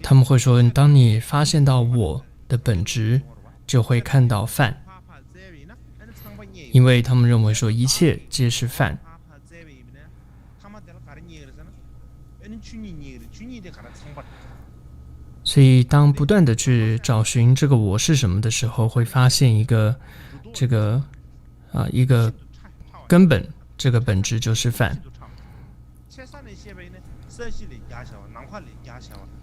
他们会说，当你发现到我的本质，就会看到饭，因为他们认为说一切皆是饭。所以当不断的去找寻这个我是什么的时候，会发现一个一个根本，这个本质就是饭。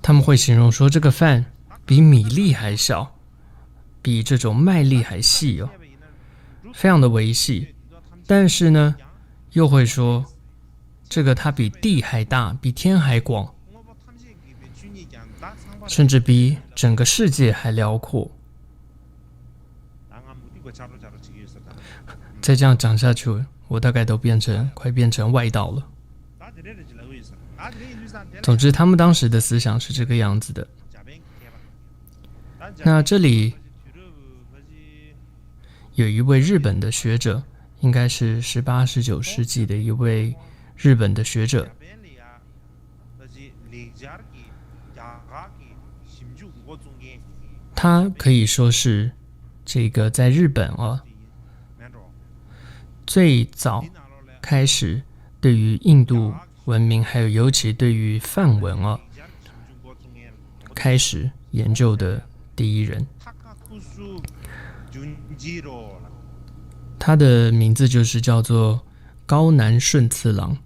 他们会形容说这个饭比米粒还小，比这种麦粒还细哦，非常的微细。但是呢，又会说这个它比地还大，比天还广，甚至比整个世界还辽阔。再这样讲下去，我大概都快变成外道了。总之，他们当时的思想是这个样子的。那这里有一位日本的学者，应该是18、19世纪的一位日本的学者，他可以说是这个在日本最早开始对于印度文明，还有尤其对于梵文开始研究的第一人。他的名字就是叫做高南顺次郎。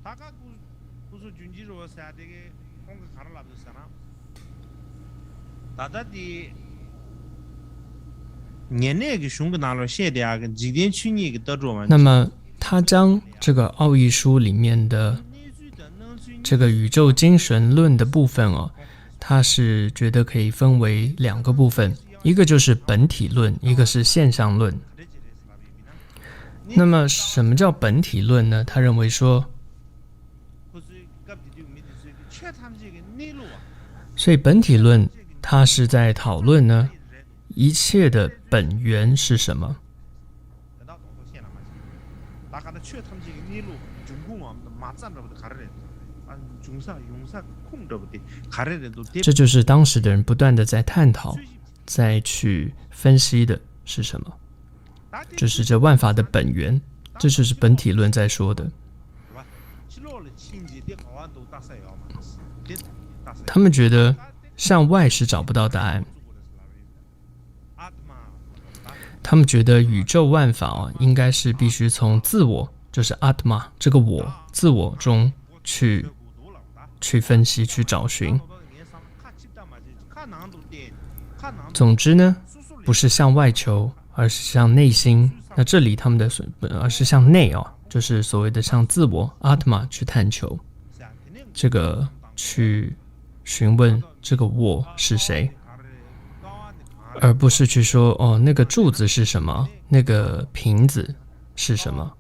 那么他将这个奥义书里面的这个宇宙精神论的部分他是觉得可以分为2个部分，一个就是本体论，一个是现象论。那么什么叫本体论呢？他认为说，所以本体论它是在讨论呢一切的本源是什么。这就是当时的人不断的在探讨，再去分析的是什么，就是这万法的本源，这就是本体论在说的。他们觉得向外是找不到答案，他们觉得宇宙万法应该是必须从自我，就是阿特玛这个我自我中去分析，去找寻。总之呢，不是向外求，而是向内心。那这里他们的而是向内就是所谓的向自我阿特玛去探求，这个去询问这个我是谁，而不是去说那个柱子是什么，那个瓶子是什么。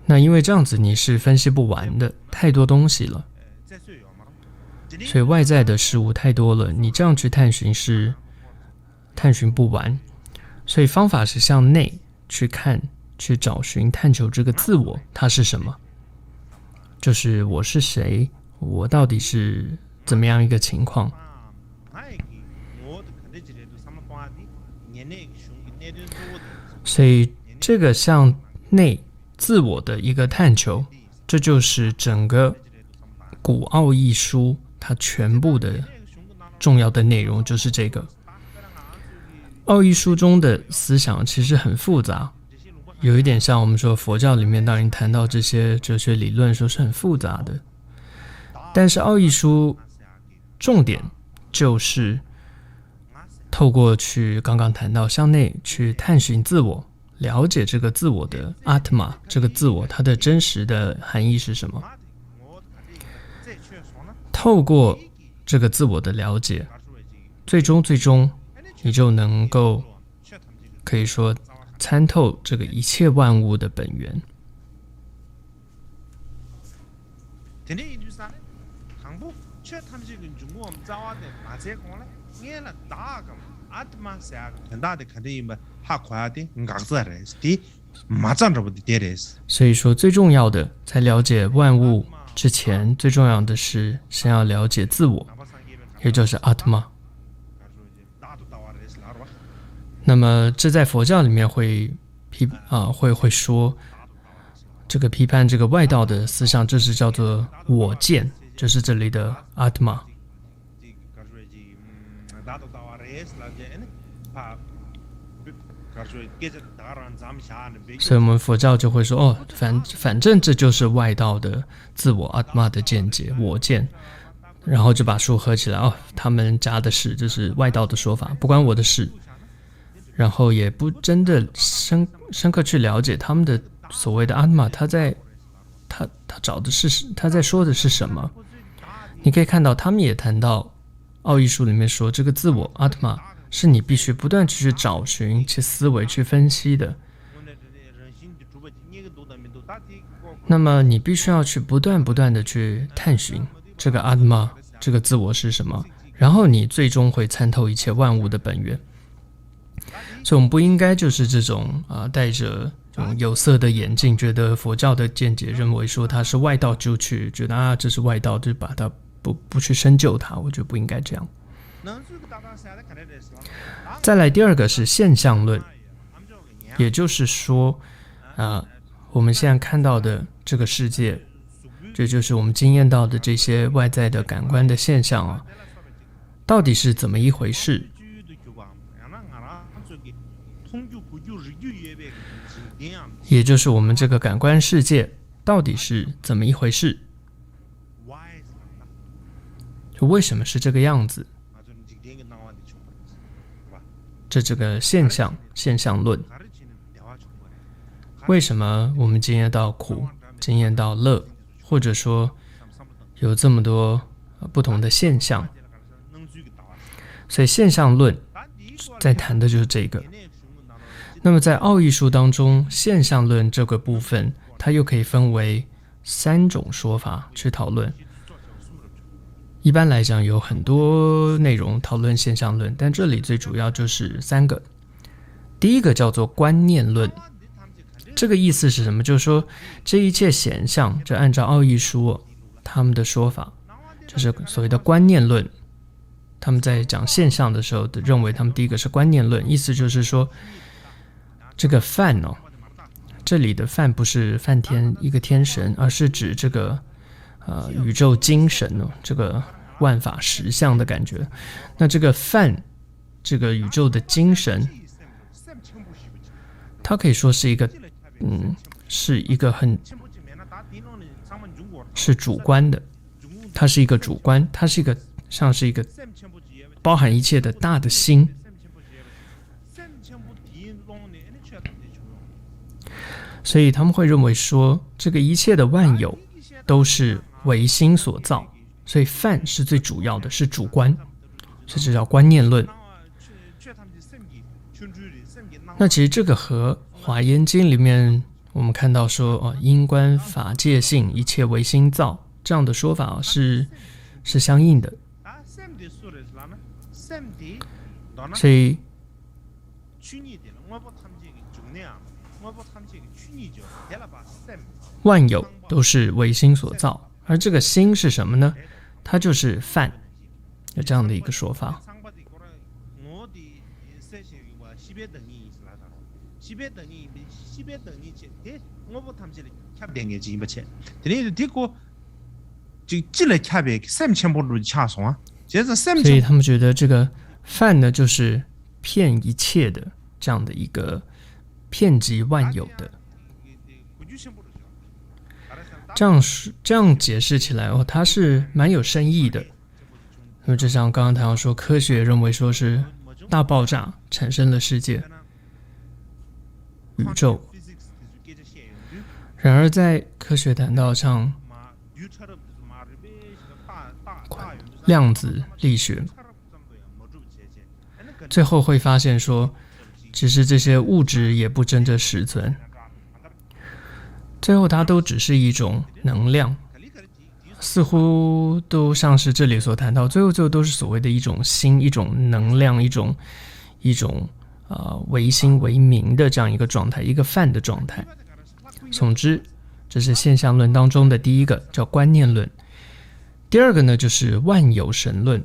那因为这样子你是分析不完的，太多东西了，所以外在的事物太多了，你这样去探寻是探寻不完。所以方法是向内去看，去找寻探求这个自我它是什么，就是我是谁，我到底是怎么样一个情况。所以这个向内自我的一个探求，这就是整个古奥义书它全部的重要的内容，就是这个。奥义书中的思想其实很复杂，有一点像我们说佛教里面当你谈到这些哲学理论的时候是很复杂的，但是奥义书重点就是透过去刚刚谈到向内去探寻自我，了解这个自我的阿特玛，这个自我它的真实的含义是什么。透过这个自我的了解，最终你就能够可以说参透这个一切万物的本源。所以说最重要的，在了解万物之前，最重要的是先要了解自我，也就是阿特玛。那么这在佛教里面会说这个批判这个外道的思想，这是叫做我见，就是这里的 atma。所以我们佛教就会说，反正这就是外道的自我 atma 的见解，我见，然后就把书合起来，他们家的事，这是外道的说法，不关我的事。然后也不真的深刻去了解他们的所谓的 atma， 他找的是他在说的是什么。你可以看到，他们也谈到奥义书里面说，这个自我 atma 是你必须不断去找寻、去思维、去分析的。那么你必须要去不断的去探寻这个 atma， 这个自我是什么，然后你最终会参透一切万物的本源。所以我们不应该就是这种戴着这种有色的眼镜，觉得佛教的见解认为说它是外道，就去觉得这是外道，就把它不去深究它，我觉得不应该这样。再来第二个是现象论，也就是说我们现在看到的这个世界，这就是我们经验到的这些外在的感官的现象到底是怎么一回事？也就是我们这个感官世界到底是怎么一回事？就为什么是这个样子？这个现象论，为什么我们经验到苦，经验到乐，或者说有这么多不同的现象？所以现象论在谈的就是这个。那么在奥义书当中，现象论这个部分，它又可以分为3种说法去讨论。一般来讲有很多内容讨论现象论，但这里最主要就是3个。第一个叫做观念论，这个意思是什么？就是说这一切显象，就按照奥义书他们的说法，就是所谓的观念论。他们在讲现象的时候认为他们第一个是观念论，意思就是说这个梵这里的梵不是梵天一个天神，而是指这个宇宙精神这个万法实相的感觉。那这个梵，这个宇宙的精神，它可以说是一个是主观的，它是一个主观，它是一个像是一个包含一切的大的心。所以他们会认为说，这个一切的万有都是唯心所造，所以梵是最主要的，是主观，所以这叫观念论。那其实这个和华严经里面我们看到说因观法界性，一切唯心造这样的说法是相应的。所以万有都是唯心所造，而这个心是什么呢？它就是梵，有这样的一个说法。所以他们觉得这个梵呢，就是遍一切的这样的一个遍及万有的。这样解释起来它是蛮有深意的。那么就像刚刚谈到说，科学认为说是大爆炸产生了世界宇宙，然而在科学谈到像量子力学，最后会发现说，其实这些物质也不真正实存，最后它都只是一种能量，似乎都像是这里所谈到，最后都是所谓的一种心，一种能量，一种唯心唯名的这样一个状态，一个梵的状态。总之，这是现象论当中的第一个，叫观念论。第二个呢，就是万有神论。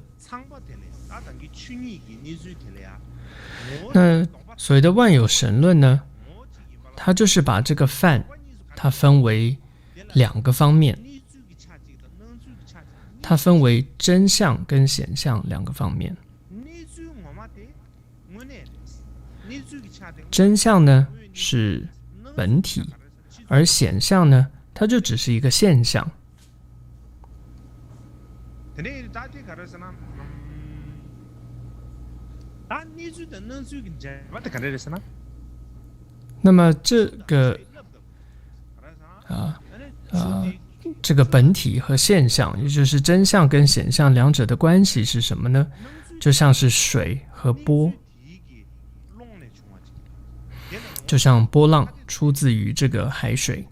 那所谓的万有神论呢，它就是把这个泛它分为两个方面，它分为真相跟显象两个方面。真相呢是本体，而显象呢，它就只是一个现象。那么这个本体和现象，也就是真相跟显象两者的关系是什么呢？就像是水和波，就像波浪出自于这个海水，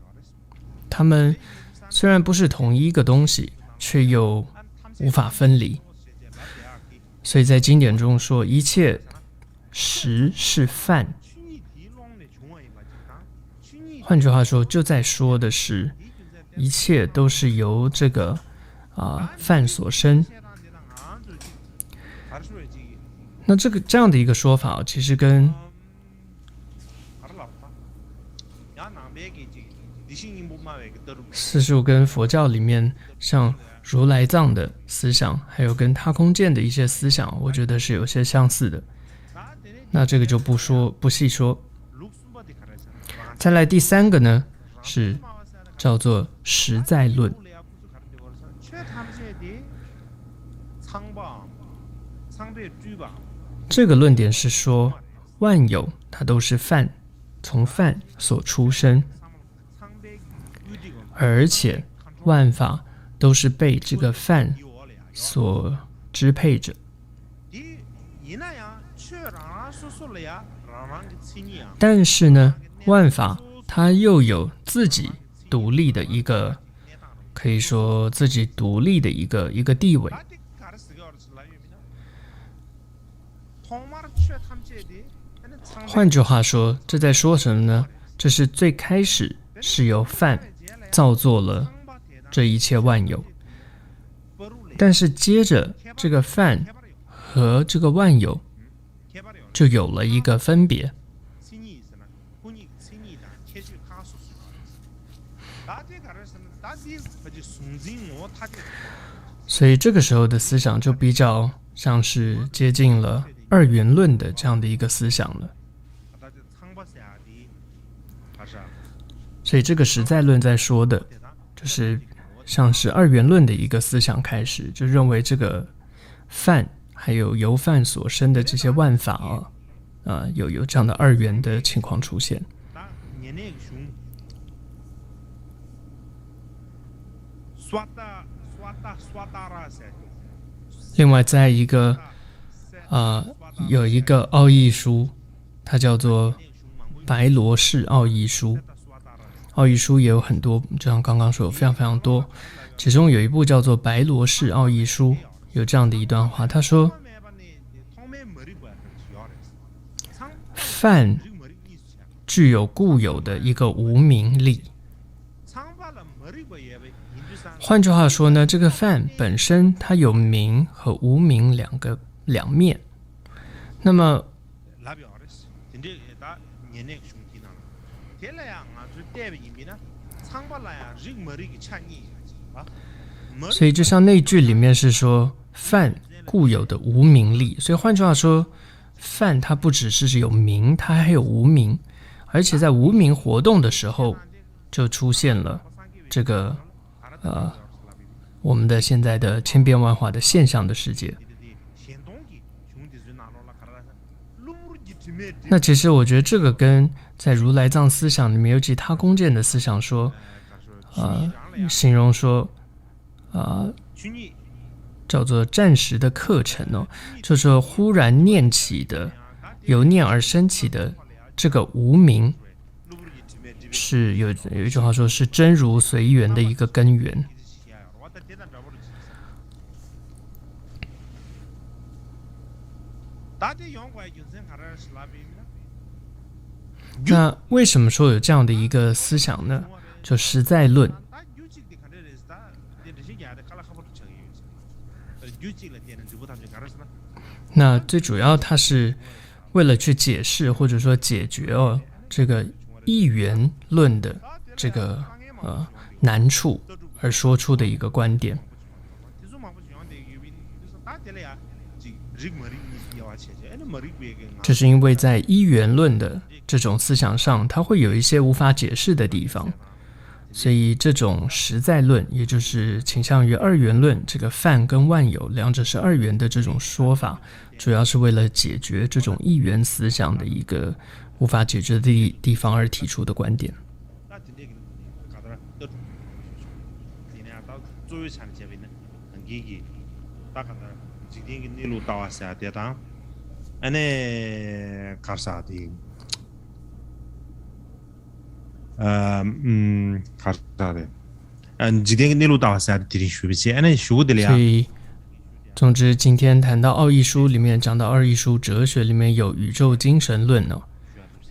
它们虽然不是同一个东西，却又无法分离。所以在经典中说，一切实是泛。换句话说，就在说的是，一切都是由这个泛所生。那这样的一个说法，其实跟四术跟佛教里面像如来藏的思想，还有跟他空见的一些思想，我觉得是有些相似的。那这个就不细说。再来第三个呢，是叫做实在论。这个论点是说，万有它都是泛，从泛所出生，而且万法都是被这个泛所支配着。但是呢，万法它又有自己独立的一个，可以说自己独立的一个地位。换句话说，这在说什么呢？这是最开始是由泛造作了这一切万有，但是接着这个泛和这个万有就有了一个分别。所以这个时候的思想就比较像是接近了二元论的这样的一个思想了。所以这个实在论在说的就是像是二元论的一个思想开始，就认为这个泛还有由泛所生的这些万法有这样的二元的情况出现。另外在一个有一个奥义书，它叫做白罗氏奥义书。奥义书也有很多，就像刚刚说有非常非常多，其中有一部叫做白罗氏奥义书，有这样的一段话，他说泛具有固有的一个无名力。换句话说呢，这个泛本身它有名和无名两面。那么所以就像那句里面是说泛固有的无名力，所以换句话说，泛它不只是有名，它还有无名，而且在无名活动的时候就出现了这个我们的现在的千变万化的现象的世界。那其实我觉得这个跟在如来藏思想里面，尤其他空见的思想说形容说叫做暂时的课程就是说忽然念起的，由念而生起的这个无明，是有一句话说是真如随缘的一个根源。那为什么说有这样的一个思想呢？就实在论。那最主要它是为了去解释或者说解决这个一元论的这个难处而说出的一个观点。这是因为在一元论的这种思想上，它会有一些无法解释的地方，所以这种实在论，也就是倾向于二元论，这个泛跟万有两者是二元的这种说法，主要是为了解决这种一元思想的一个无法解决的地方而提出的观点。所以总之今天谈到奥义书里面讲到二义书哲学里面有宇宙精神论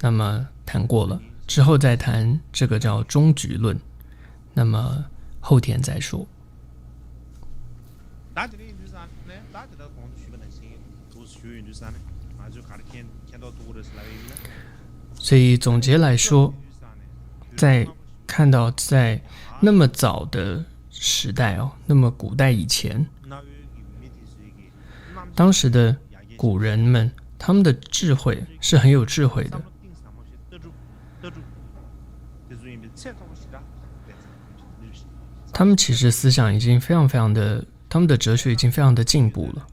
那么谈过了，之后再谈这个叫终局论，那么后天再说。所以总结来说，在看到在那么早的时代那么古代以前，当时的古人们他们的智慧是很有智慧的，他们其实思想已经非常非常的，他们的哲学已经非常的进步了。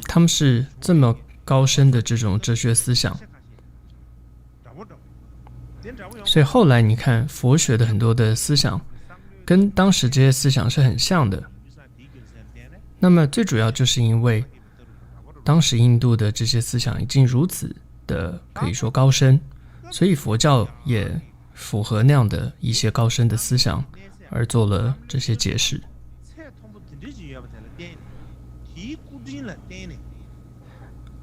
他们是这么高深的这种哲学思想，所以后来你看佛学的很多的思想跟当时这些思想是很像的。那么最主要就是因为当时印度的这些思想已经如此的可以说高深，所以佛教也符合那样的一些高深的思想而做了这些解释。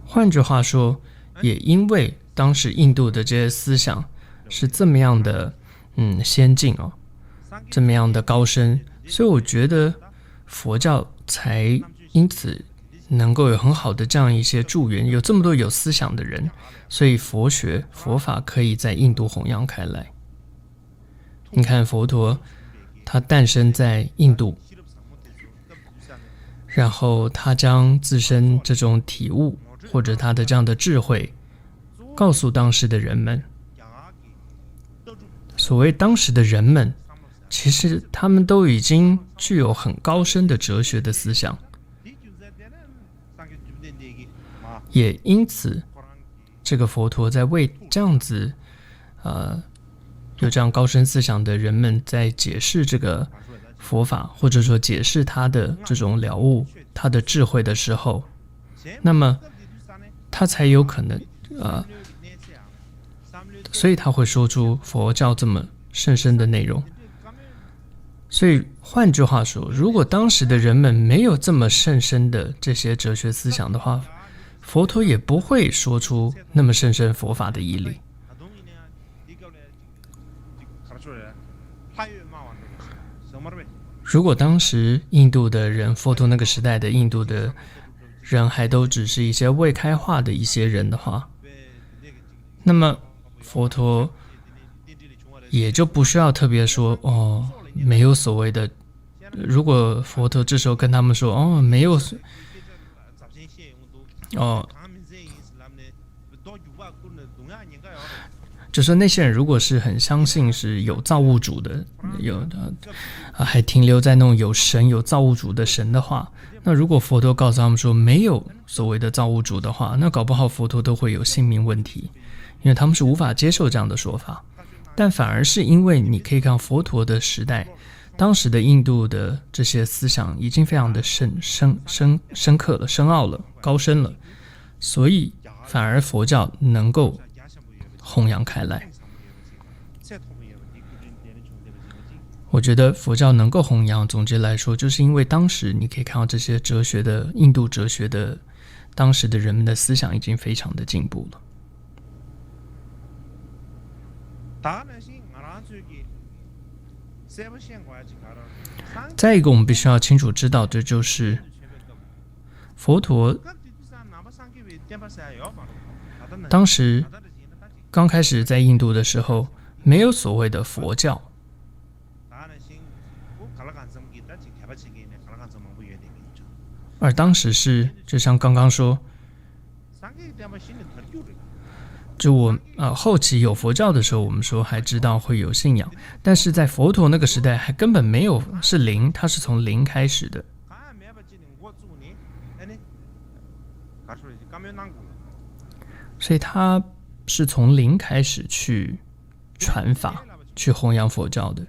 换句话说，也因为当时印度的这些思想是这么样的先进这么样的高深，所以我觉得佛教才因此能够有很好的这样一些助缘，有这么多有思想的人，所以佛学佛法可以在印度弘扬开来。你看佛陀他诞生在印度，然后他将自身这种体悟或者他的这样的智慧告诉当时的人们。所谓当时的人们，其实他们都已经具有很高深的哲学的思想，也因此这个佛陀在为这样子有这样高深思想的人们在解释这个佛法，或者说解释他的这种了悟他的智慧的时候，那么他才有可能所以他会说出佛教这么甚深的内容。所以换句话说，如果当时的人们没有这么甚深的这些哲学思想的话，佛陀也不会说出那么甚深佛法的义理。如果当时印度的人，佛陀那个时代的印度的人还都只是一些未开化的一些人的话，那么佛陀也就不需要特别说没有所谓的，如果佛陀这时候跟他们说没有就说那些人如果是很相信是有造物主的，还停留在那种有神有造物主的神的话，那如果佛陀告诉他们说没有所谓的造物主的话，那搞不好佛陀都会有性命问题，因为他们是无法接受这样的说法。但反而是因为你可以看佛陀的时代，当时的印度的这些思想已经非常的深刻了、深奥了、高深了，所以反而佛教能够弘扬开来。我觉得佛教能够弘扬，总结来说，就是因为当时你可以看到这些哲学的印度哲学的当时的人们的思想已经非常的进步了。再一个我们必须要清楚知道的就是佛陀当时刚开始在印度的时候，没有所谓的佛教，而当时是就像刚刚说，就我后期有佛教的时候，我们说还知道会有信仰，但是在佛陀那个时代还根本没有，是零，它是从零开始的。所以他是从零开始去传法，去弘扬佛教的，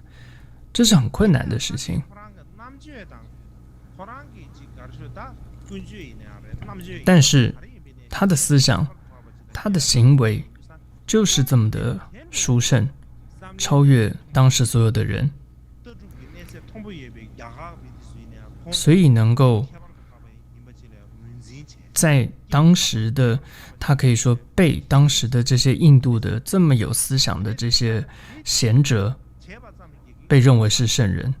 这是很困难的事情。但是他的思想，他的行为就是这么的殊胜，超越当时所有的人，所以能够在当时的他可以说被当时的这些印度的这么有思想的这些贤哲被认为是圣人。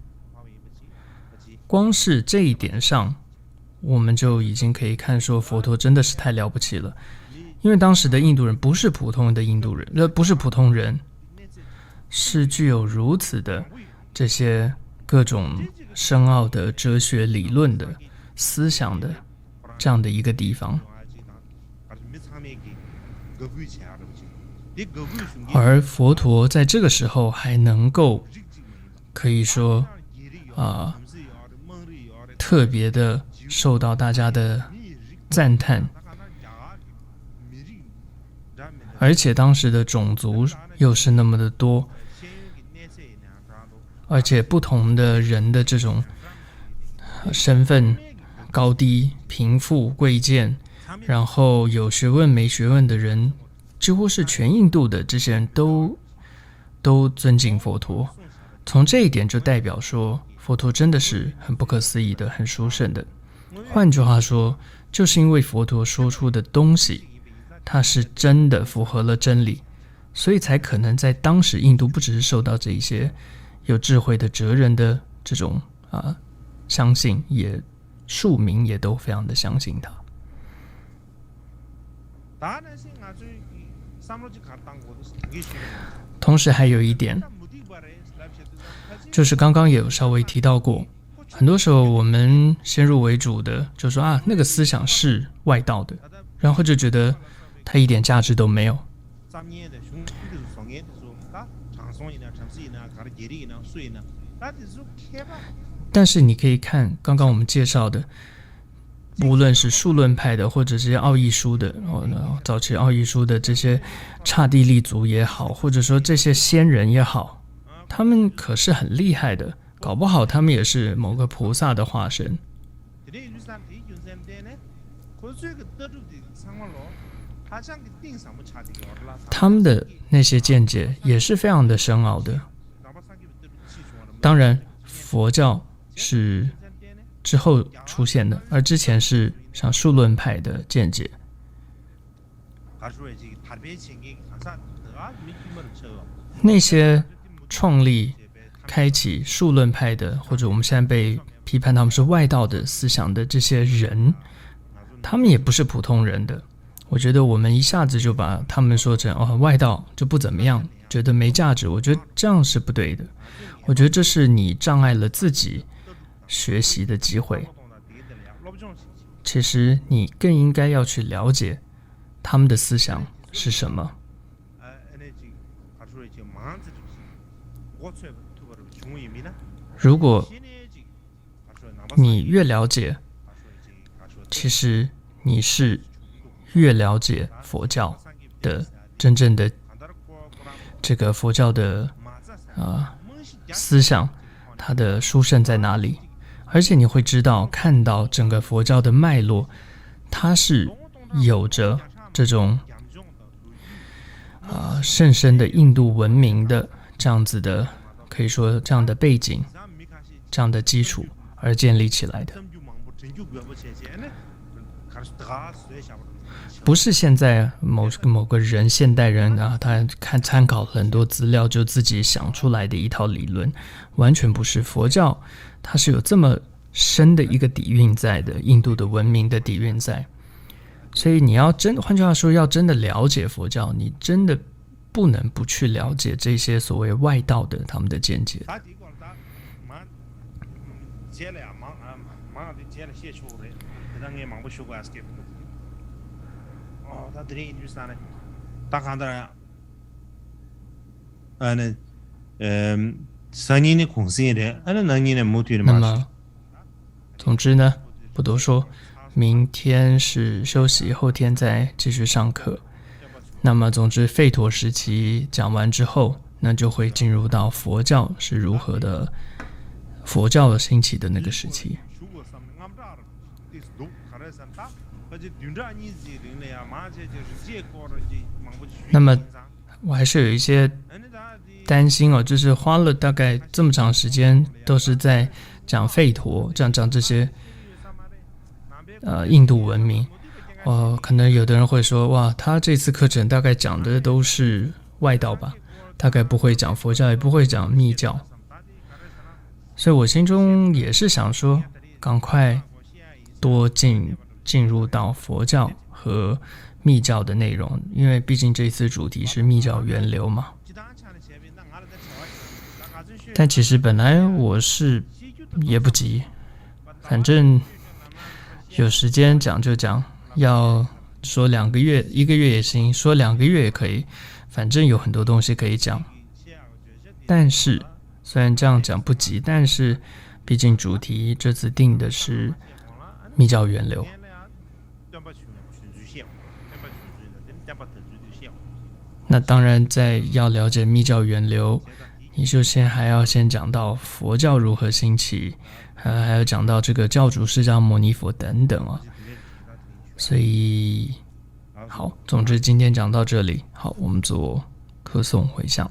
光是这一点上，我们就已经可以看说佛陀真的是太了不起了。因为当时的印度人不是普通的印度人，不是普通人，是具有如此的这些各种深奥的哲学理论的思想的这样的一个地方。而佛陀在这个时候还能够可以说特别的受到大家的赞叹，而且当时的种族又是那么的多，而且不同的人的这种身份高低、贫富贵贱，然后有学问没学问的人，几乎是全印度的这些人都尊敬佛陀。从这一点就代表说佛陀真的是很不可思议的，很殊胜的。换句话说，就是因为佛陀说出的东西它是真的符合了真理，所以才可能在当时印度不只是受到这一些有智慧的哲人的这种相信，也庶民也都非常的相信他。同时还有一点，就是刚刚也有稍微提到过，很多时候我们先入为主的就说那个思想是外道的，然后就觉得它一点价值都没有。但是你可以看刚刚我们介绍的，无论是数论派的，或者这些奥义书的，早期奥义书的这些刹帝利族也好，或者说这些仙人也好，他们可是很厉害的，搞不好他们也是某个菩萨的化身。他们的那些见解也是非常的深奥的。当然佛教是之后出现的，而之前是像数论派的见解。那些创立开启数论派的，或者我们现在被批判他们是外道的思想的这些人，他们也不是普通人的。我觉得我们一下子就把他们说成外道就不怎么样，觉得没价值，我觉得这样是不对的。我觉得这是你障碍了自己学习的机会。其实你更应该要去了解他们的思想是什么。如果你越了解，其实你是越了解佛教的真正的这个佛教的思想，它的殊胜在哪里，而且你会知道看到整个佛教的脉络，它是有着这种甚深的印度文明的这样子的，可以说这样的背景，这样的基础而建立起来的。不是现在某个人现代人他参考了很多资料就自己想出来的一套理论，完全不是。佛教它是有这么深的一个底蕴在的，印度的文明的底蕴在。所以你要换句话说，要真的了解佛教，你真的不能不去了解这些所谓外道的他们的见解。那么总之呢，不多说，明天是休息，后天再继续上课。那么总之吠陀时期讲完之后，那就会进入到佛教是如何的，佛教的兴起的那个时期。那么我还是有一些担心哦，就是花了大概这么长时间都是在讲吠陀，讲这些印度文明，可能有的人会说，哇，他这次课程大概讲的都是外道吧，大概不会讲佛教，也不会讲密教。所以我心中也是想说，赶快多进入到佛教和密教的内容，因为毕竟这次主题是密教源流嘛。但其实本来我是也不急，反正有时间讲就讲，要说2个月、1个月也行，说2个月也可以，反正有很多东西可以讲。但是虽然这样讲不急，但是毕竟主题这次定的是密教源流。那当然在要了解密教源流，你就还要先讲到佛教如何兴起，还要讲到这个教主释迦牟尼佛等等啊。所以好，总之今天讲到这里，好，我们做课诵回向。